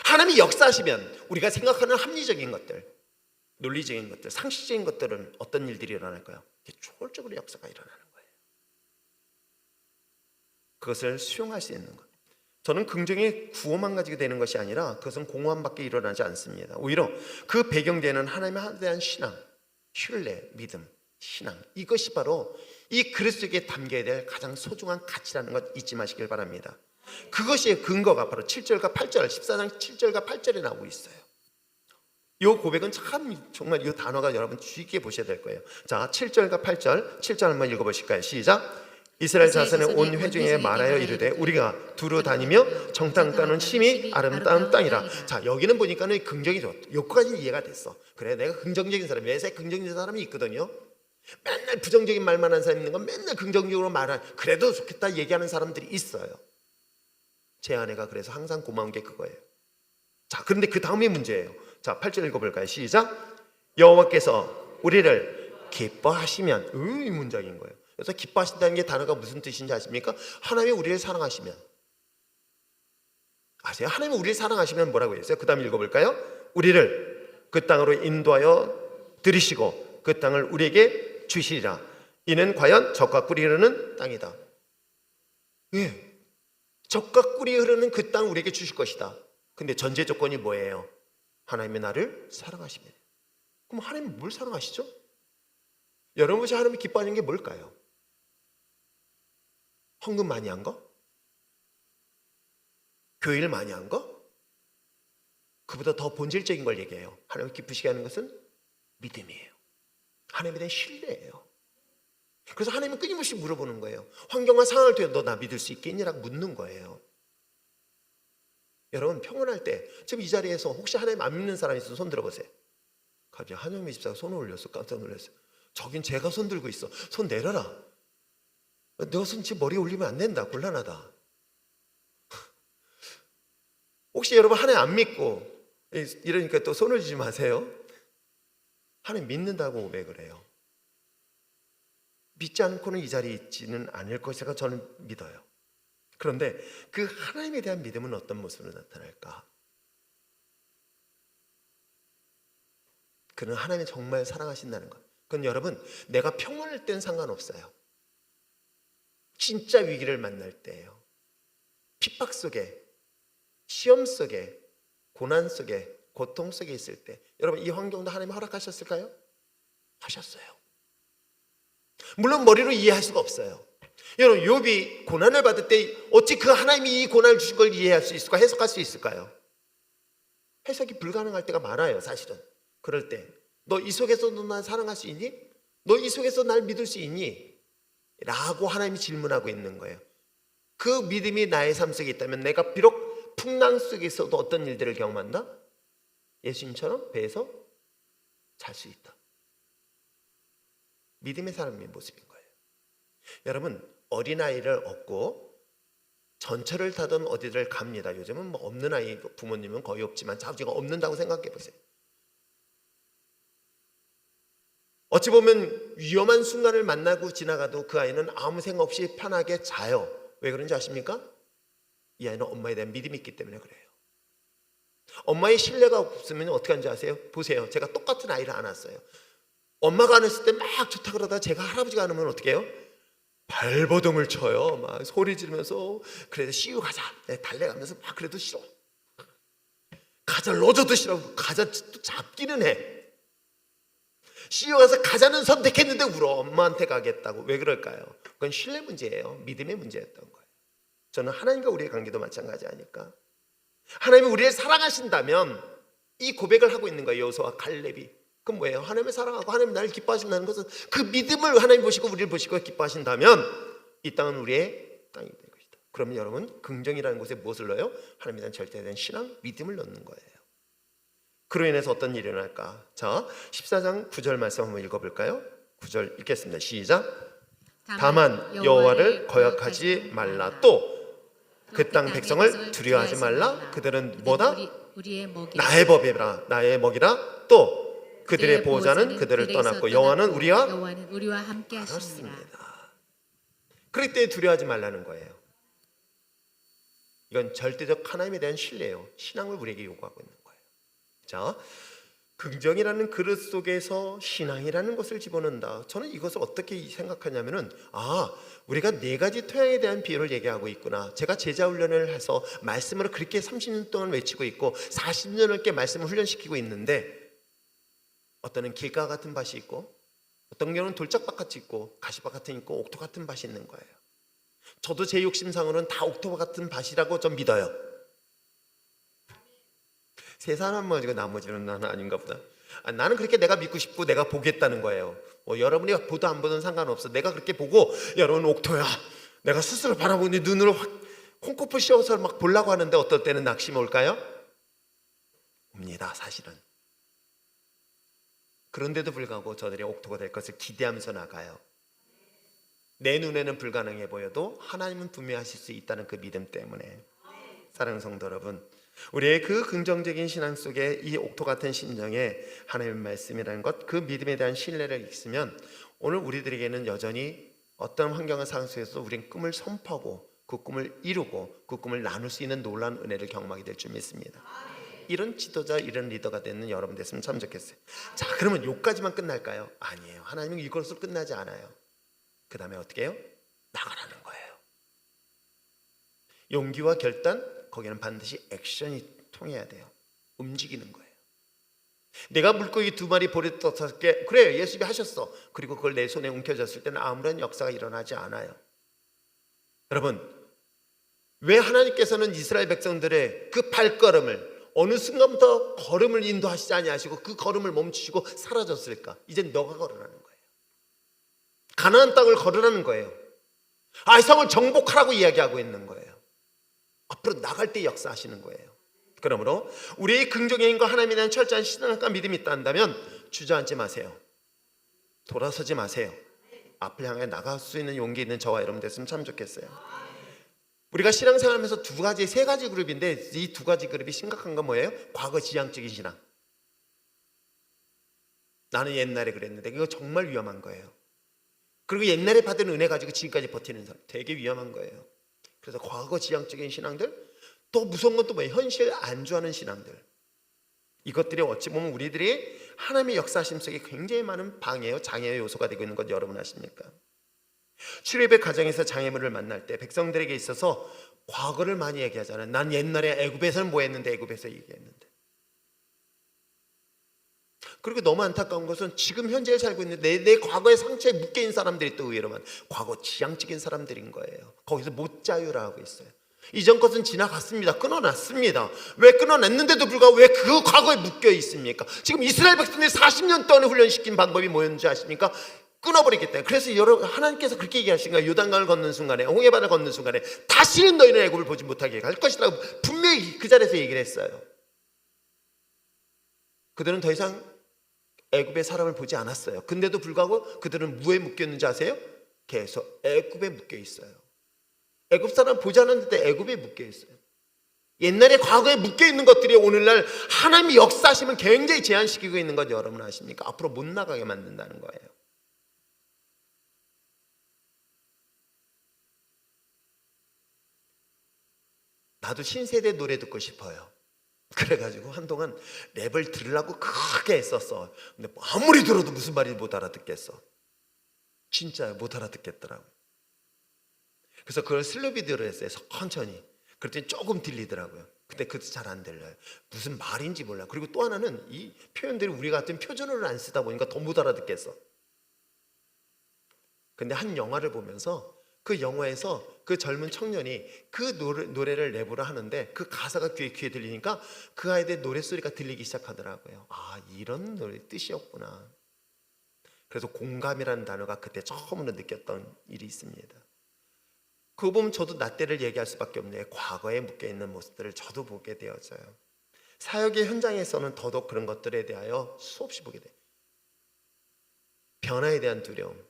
하나님이 역사하시면 우리가 생각하는 합리적인 것들, 논리적인 것들, 상식적인 것들은 어떤 일들이 일어날까요? 초월적으로 역사가 일어나는 거예요. 그것을 수용할 수 있는 것. 저는 긍정의 구호만 가지고 되는 것이 아니라 그것은 공허함밖에 일어나지 않습니다. 오히려 그 배경되는 하나님에 대한 신앙, 신뢰, 믿음, 신앙, 이것이 바로 이 그리스도 속에 담겨야 될 가장 소중한 가치라는 것 잊지 마시길 바랍니다. 그것이 근거가 바로 7절과 8절, 14장 7절과 8절에 나오고 있어요. 이 고백은 참 정말 이 단어가 여러분 주의 깊게 보셔야 될 거예요. 자, 7절과 8절, 7절 한번 읽어보실까요? 시작. 이스라엘 자손의 온 회중에 말하여 이르되 우리가 두루 다니며 정탐 가는 심히 아름다운 땅이라. 자, 여기는 보니까는 긍정이 좋았다. 여기까지 이해가 됐어. 그래, 내가 긍정적인 사람, 매사에 긍정적인 사람이 있거든요. 맨날 부정적인 말만 하는 사람이 있는 건 맨날 긍정적으로 말하는, 그래도 좋겠다 얘기하는 사람들이 있어요. 제 아내가 그래서 항상 고마운 게 그거예요. 자, 그런데 그 다음이 문제예요. 자, 8절 읽어볼까요? 시작. 여호와께서 우리를 기뻐하시면, 이 문장인 거예요. 그래서 기뻐하신다는 게 단어가 무슨 뜻인지 아십니까? 하나님이 우리를 사랑하시면, 아세요? 하나님이 우리를 사랑하시면 뭐라고 했어요? 그 다음 읽어볼까요? 우리를 그 땅으로 인도하여 들이시고 그 땅을 우리에게 주시리라. 이는 과연 젖과 꿀이 흐르는 땅이다. 예, 젖과 꿀이 흐르는 그 땅 우리에게 주실 것이다. 근데 전제 조건이 뭐예요? 하나님이 나를 사랑하시면. 그럼 하나님은 뭘 사랑하시죠? 여러분이 하나님이 기뻐하는 게 뭘까요? 헌금 많이 한 거? 교회를 많이 한 거? 그보다 더 본질적인 걸 얘기해요. 하나님 기쁘시게 하는 것은 믿음이에요. 하나님에 대한 신뢰예요. 그래서 하나님은 끊임없이 물어보는 거예요. 환경과 상황을 통해 너 나 믿을 수 있겠니라고 묻는 거예요. 여러분 평안할 때 지금 이 자리에서 혹시 하나님 안 믿는 사람이 있어서 손 들어보세요. 갑자기 한영미 집사가 손을 올렸어. 깜짝 놀랐어요. 저긴 제가 손 들고 있어. 손 내려라. 너 손 지금 머리에 올리면 안 된다. 곤란하다. 혹시 여러분 하나님 안 믿고 이러니까 또 손을 주지 마세요. 하나님 믿는다고 왜 그래요? 믿지 않고는 이 자리에 있지는 않을 것이라고 저는 믿어요. 그런데 그 하나님에 대한 믿음은 어떤 모습으로 나타날까? 그는 하나님이 정말 사랑하신다는 것. 그건 여러분 내가 평안할 때는 상관없어요. 진짜 위기를 만날 때예요. 핍박 속에, 시험 속에, 고난 속에, 고통 속에 있을 때, 여러분 이 환경도 하나님이 허락하셨을까요? 하셨어요. 물론 머리로 이해할 수가 없어요. 여러분 욥이 고난을 받을 때 어찌 그 하나님이 이 고난을 주신 걸 이해할 수 있을까? 해석할 수 있을까요? 해석이 불가능할 때가 많아요. 사실은 그럴 때 너 이 속에서도 날 사랑할 수 있니? 너 이 속에서 날 믿을 수 있니? 라고 하나님이 질문하고 있는 거예요. 그 믿음이 나의 삶 속에 있다면 내가 비록 풍랑 속에서도 어떤 일들을 경험한다? 예수님처럼 배에서 잘 수 있다. 믿음의 사람의 모습인 거예요. 여러분 어린아이를 얻고 전철을 타던 어디를 갑니다. 요즘은 뭐 없는 아이 부모님은 거의 없지만 자주가 없는다고 생각해 보세요. 어찌 보면 위험한 순간을 만나고 지나가도 그 아이는 아무 생각 없이 편하게 자요. 왜 그런지 아십니까? 이 아이는 엄마에 대한 믿음이 있기 때문에 그래요. 엄마의 신뢰가 없으면 어떻게 하는지 아세요? 보세요. 제가 똑같은 아이를 안았어요. 엄마가 안았을 때 막 좋다 그러다 제가 할아버지가 안으면 어떻게 해요? 발버둥을 쳐요. 막 소리 지르면서 그래도 씨유 가자. 달래가면서 막 그래도 싫어. 가자를 넣어줘도 싫어. 가자 또 잡기는 해. 씨유 가서 가자는 선택했는데 울어. 엄마한테 가겠다고. 왜 그럴까요? 그건 신뢰 문제예요. 믿음의 문제였던 거예요. 저는 하나님과 우리의 관계도 마찬가지 아닐까? 하나님이 우리를 사랑하신다면 이 고백을 하고 있는 거예요. 여호수아와 갈렙이. 그럼 뭐예요? 하나님을 사랑하고 하나님이 나를 기뻐하신다는 것은 그 믿음을 하나님 보시고 우리를 보시고 기뻐하신다면 이 땅은 우리의 땅이 될 것이다. 그러면 여러분 긍정이라는 곳에 무엇을 넣어요? 하나님에 대한 절대된 신앙, 믿음을 넣는 거예요. 그로 인해서 어떤 일이 일어날까? 자, 14장 9절 말씀 한번 읽어볼까요? 9절 읽겠습니다. 시작. 다만 여호와를 거역하지 말라. 또 그 땅 백성을 두려워하지 말라. 그들은 뭐다? 우리의 먹이 나의 법이라, 나의 먹이라. 또 그들의 보호자는 그들을 떠났고 여호와는 우리와 함께 하십니다. 그렇습니다. 그럴 때 두려워하지 말라는 거예요. 이건 절대적 하나님에 대한 신뢰예요. 신앙을 우리에게 요구하고 있는 거예요. 자, 긍정이라는 그릇 속에서 신앙이라는 것을 집어넣는다. 저는 이것을 어떻게 생각하냐면은, 우리가 네 가지 토양에 대한 비유를 얘기하고 있구나. 제가 제자 훈련을 해서 말씀으로 그렇게 30년 동안 외치고 있고 40년 넘게 말씀을 훈련시키고 있는데, 어떤 길가 같은 밭이 있고 어떤 경우는 돌짝밭 같이 있고 가시밭 같은 있고 옥토 같은 밭이 있는 거예요. 저도 제 욕심상으로는 다 옥토 같은 밭이라고 좀 믿어요. 세 사람만 가지고 나머지는 나는 아닌가 보다. 나는 그렇게 내가 믿고 싶고 내가 보겠다는 거예요. 여러분이 보도 안 보든 상관없어. 내가 그렇게 보고 여러분 옥토야, 내가 스스로 바라보니 눈으로 확 콩코프 씌워서 막 보려고 하는데 어떨 때는 낙심이 올까요? 옵니다, 사실은. 그런데도 불구하고 저들이 옥토가 될 것을 기대하면서 나가요. 내 눈에는 불가능해 보여도 하나님은 분명히 하실 수 있다는 그 믿음 때문에. 사랑하는 성도 여러분, 우리의 그 긍정적인 신앙 속에 이 옥토 같은 심정에 하나님의 말씀이라는 것, 그 믿음에 대한 신뢰를 있으면 오늘 우리들에게는 여전히 어떤 환경을 상황 속에서 우린 꿈을 선포하고 그 꿈을 이루고 그 꿈을 나눌 수 있는 놀라운 은혜를 경험하게 될 줄 믿습니다. 이런 지도자, 이런 리더가 되는 여러분 됐으면 참 좋겠어요. 자, 그러면 여기까지만 끝날까요? 아니에요. 하나님은 이것으로 끝나지 않아요. 그 다음에 어떻게 해요? 나가라는 거예요. 용기와 결단, 거기는 반드시 액션이 통해야 돼요. 움직이는 거예요. 내가 물고기 2마리 볼에 떠서 그래요, 예수님이 하셨어. 그리고 그걸 내 손에 움켜졌을 때는 아무런 역사가 일어나지 않아요. 여러분, 왜 하나님께서는 이스라엘 백성들의 그 발걸음을 어느 순간부터 걸음을 인도하시지 아니하시고 그 걸음을 멈추시고 사라졌을까? 이젠 너가 걸으라는 거예요. 가나안 땅을 걸으라는 거예요. 아이성을 정복하라고 이야기하고 있는 거예요. 앞으로 나갈 때 역사하시는 거예요. 그러므로 우리의 긍정의 힘과 하나님에 대한 철저한 신앙과 믿음이 있다 한다면 주저앉지 마세요. 돌아서지 마세요. 앞을 향해 나갈 수 있는 용기 있는 저와 여러분 됐으면 참 좋겠어요. 우리가 신앙생활하면서 세 가지 그룹인데 이 2가지 그룹이 심각한 건 뭐예요? 과거 지향적인 신앙. 나는 옛날에 그랬는데 이거 정말 위험한 거예요. 그리고 옛날에 받은 은혜 가지고 지금까지 버티는 사람 되게 위험한 거예요. 그래서 과거 지향적인 신앙들, 또 무서운 건 또 뭐예요? 현실 안주하는 신앙들. 이것들이 어찌 보면 우리들이 하나님의 역사하심 속에 굉장히 많은 방해요, 장애의 요소가 되고 있는 것 여러분 아십니까? 출애굽의 가정에서 장애물을 만날 때 백성들에게 있어서 과거를 많이 얘기하잖아요. 난 옛날에 애굽에서는 뭐 했는데 애굽에서 얘기했는데. 그리고 너무 안타까운 것은 지금 현재에 살고 있는 내 과거의 상처에 묶여있는 사람들이 또 의외로 과거 지향적인 사람들인 거예요. 거기서 못 자유라고 있어요. 이전 것은 지나갔습니다. 끊어놨습니다. 왜 끊어냈는데도 불구하고 왜 그 과거에 묶여 있습니까? 지금 이스라엘 백성들이 40년 동안 훈련시킨 방법이 뭐였는지 아십니까? 끊어버리기 때문에. 그래서 여러분, 하나님께서 그렇게 얘기하신 거예요. 요단강을 건넌 순간에, 홍해바다를 건넌 순간에 다시는 너희는 애굽을 보지 못하게 할 것이라고 분명히 그 자리에서 얘기를 했어요. 그들은 더 이상 애굽의 사람을 보지 않았어요. 근데도 불구하고 그들은 무에 묶였는지 아세요? 계속 애굽에 묶여 있어요. 애굽 사람 보지 않았는데 애굽에 묶여 있어요. 옛날에 과거에 묶여 있는 것들이 오늘날 하나님의 역사하심을 굉장히 제한시키고 있는 것 여러분 아십니까? 앞으로 못 나가게 만든다는 거예요. 나도 신세대 노래 듣고 싶어요. 그래가지고 한동안 랩을 들으려고 크게 했었어. 근데 아무리 들어도 무슨 말인지 못 알아듣겠어. 진짜 못 알아듣겠더라고. 그래서 그걸 슬로비드로 했어요. 천천히. 그랬더니 조금 들리더라고요. 근데 그것도 잘 안 들려요. 무슨 말인지 몰라. 그리고 또 하나는 이 표현들이 우리 같은 표준어를 안 쓰다 보니까 더 못 알아듣겠어. 근데 한 영화를 보면서 그 영화에서 그 젊은 청년이 그 노래를 랩으로 하는데 그 가사가 귀에 들리니까 그 아이들 노랫소리가 들리기 시작하더라고요. 아, 이런 노래 뜻이었구나. 그래서 공감이라는 단어가 그때 처음으로 느꼈던 일이 있습니다. 그거 보면 저도 나 때를 얘기할 수밖에 없네요. 과거에 묶여있는 모습들을 저도 보게 되어져요. 사역의 현장에서는 더더욱 그런 것들에 대하여 수없이 보게 돼요. 변화에 대한 두려움.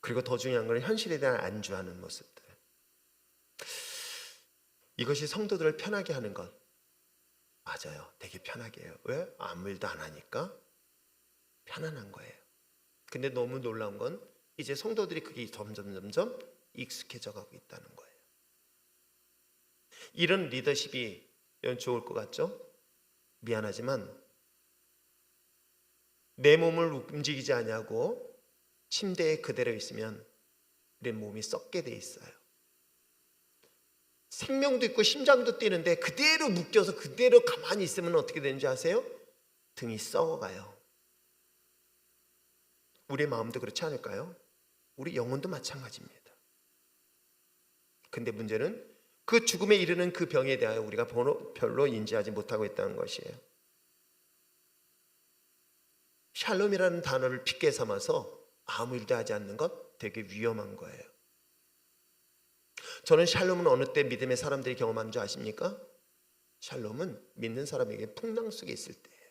그리고 더 중요한 건 현실에 대한 안주하는 모습들. 이것이 성도들을 편하게 하는 것. 맞아요. 되게 편하게 해요. 왜? 아무 일도 안 하니까 편안한 거예요. 근데 너무 놀라운 건 이제 성도들이 그게 점점 익숙해져 가고 있다는 거예요. 이런 리더십이 좋을 것 같죠? 미안하지만 내 몸을 움직이지 않냐고 침대에 그대로 있으면 우리 몸이 썩게 돼 있어요. 생명도 있고 심장도 뛰는데 그대로 묶여서 그대로 가만히 있으면 어떻게 되는지 아세요? 등이 썩어가요. 우리 마음도 그렇지 않을까요? 우리 영혼도 마찬가지입니다. 근데 문제는 그 죽음에 이르는 그 병에 대하여 우리가 별로 인지하지 못하고 있다는 것이에요. 샬롬이라는 단어를 핏게 삼아서 아무 일도 하지 않는 것 되게 위험한 거예요. 저는 샬롬은 어느 때 믿음의 사람들이 경험하는 줄 아십니까? 샬롬은 믿는 사람에게 풍랑 속에 있을 때예요.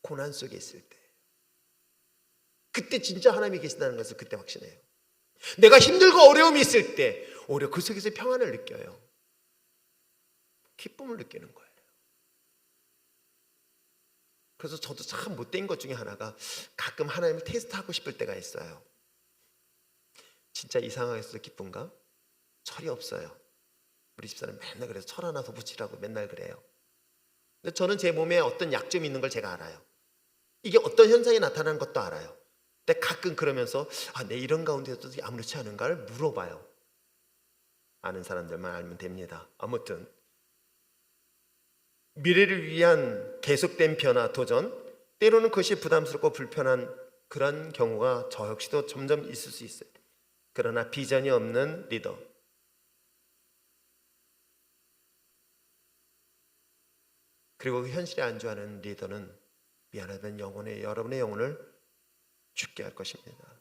고난 속에 있을 때. 그때 진짜 하나님이 계신다는 것을 그때 확신해요. 내가 힘들고 어려움이 있을 때 오히려 그 속에서 평안을 느껴요. 기쁨을 느끼는 거예요. 그래서 저도 참 못된 것 중에 하나가 가끔 하나님을 테스트하고 싶을 때가 있어요. 진짜 이 상황에서도 기쁜가? 철이 없어요. 우리 집사람 맨날 그래서 철 하나 더 붙이라고 맨날 그래요. 근데 저는 제 몸에 어떤 약점이 있는 걸 제가 알아요. 이게 어떤 현상이 나타나는 것도 알아요. 근데 가끔 그러면서 내 이런 가운데서도 아무렇지 않은가를 물어봐요. 아는 사람들만 알면 됩니다. 아무튼 미래를 위한 계속된 변화, 도전, 때로는 그것이 부담스럽고 불편한 그런 경우가 저 역시도 점점 있을 수 있어요. 그러나 비전이 없는 리더, 그리고 그 현실에 안주하는 리더는 미안하면 여러분의 영혼을 죽게 할 것입니다.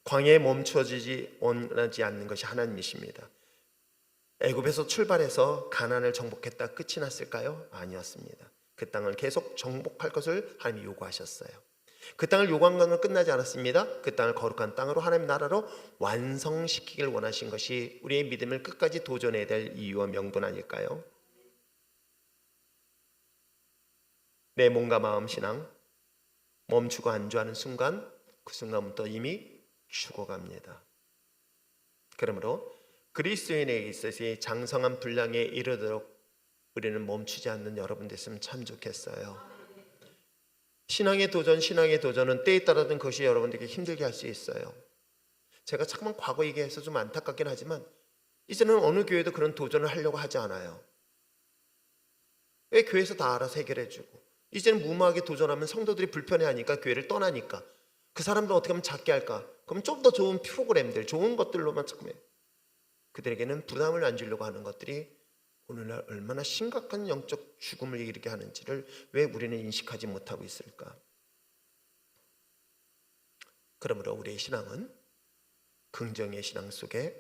광야에 멈춰지지 원하지 않는 것이 하나님이십니다. 애굽에서 출발해서 가나안을 정복했다 끝이 났을까요? 아니었습니다. 그 땅을 계속 정복할 것을 하나님이 요구하셨어요. 그 땅을 요구한 것은 끝나지 않았습니다. 그 땅을 거룩한 땅으로 하나님 나라로 완성시키길 원하신 것이 우리의 믿음을 끝까지 도전해야 될 이유와 명분 아닐까요? 내 몸과 마음 신앙 멈추고 안주하는 순간, 그 순간부터 이미 죽어갑니다. 그러므로 그리스도인에게 있어서 장성한 분량에 이르도록 우리는 멈추지 않는 여러분 됐으면 참 좋겠어요. 신앙의 도전은 때에 따라서는 그것이 여러분들에게 힘들게 할 수 있어요. 제가 잠깐 과거 얘기해서 좀 안타깝긴 하지만 이제는 어느 교회도 그런 도전을 하려고 하지 않아요. 왜? 교회에서 다 알아서 해결해주고, 이제는 무모하게 도전하면 성도들이 불편해하니까, 교회를 떠나니까 그 사람들 어떻게 하면 작게 할까? 그럼 좀 더 좋은 프로그램들, 좋은 것들로만 자꾸 그들에게는 부담을 안 주려고 하는 것들이 오늘날 얼마나 심각한 영적 죽음을 일으키게 하는지를 왜 우리는 인식하지 못하고 있을까? 그러므로 우리의 신앙은 긍정의 신앙 속에,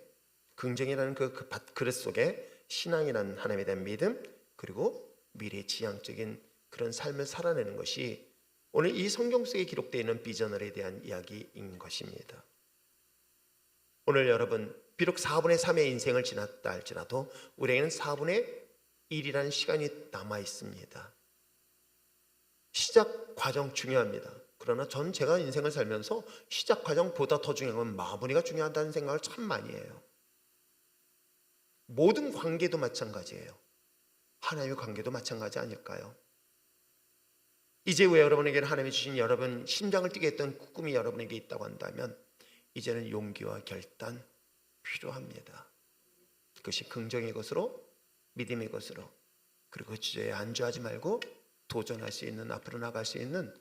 긍정이라는 그 그릇 속에 신앙이라는 하나님에 대한 믿음, 그리고 미래 지향적인 그런 삶을 살아내는 것이 오늘 이 성경 속에 기록되어 있는 비전을에 대한 이야기인 것입니다. 오늘 여러분, 비록 4분의 3의 인생을 지났다 할지라도 우리에게는 4분의 1이라는 시간이 남아 있습니다. 시작 과정 중요합니다. 그러나 전 제가 인생을 살면서 시작 과정보다 더 중요한 건 마무리가 중요하다는 생각을 참 많이 해요. 모든 관계도 마찬가지예요. 하나님의 관계도 마찬가지 아닐까요? 이제 왜 여러분에게는 하나님이 주신 여러분 심장을 뛰게 했던 꿈이 여러분에게 있다고 한다면 이제는 용기와 결단 필요합니다. 그것이 긍정의 것으로, 믿음의 것으로, 그리고 주제에 안주하지 말고 도전할 수 있는, 앞으로 나갈 수 있는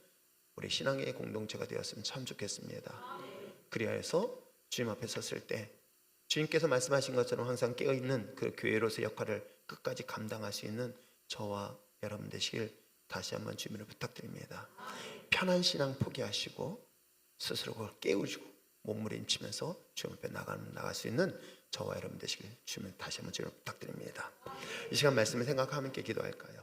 우리 신앙의 공동체가 되었으면 참 좋겠습니다. 그리하여서 주님 앞에 섰을 때 주님께서 말씀하신 것처럼 항상 깨어있는 그 교회로서의 역할을 끝까지 감당할 수 있는 저와 여러분 되시길 다시 한번 주님을 부탁드립니다. 편한 신앙 포기하시고 스스로 그걸 깨우시고 몸부림치면서 주님 앞에 나갈 수 있는 저와 여러분 되시길 주님 다시 한번 주님을 부탁드립니다. 이 시간 말씀을 생각하며 함께 기도할까요?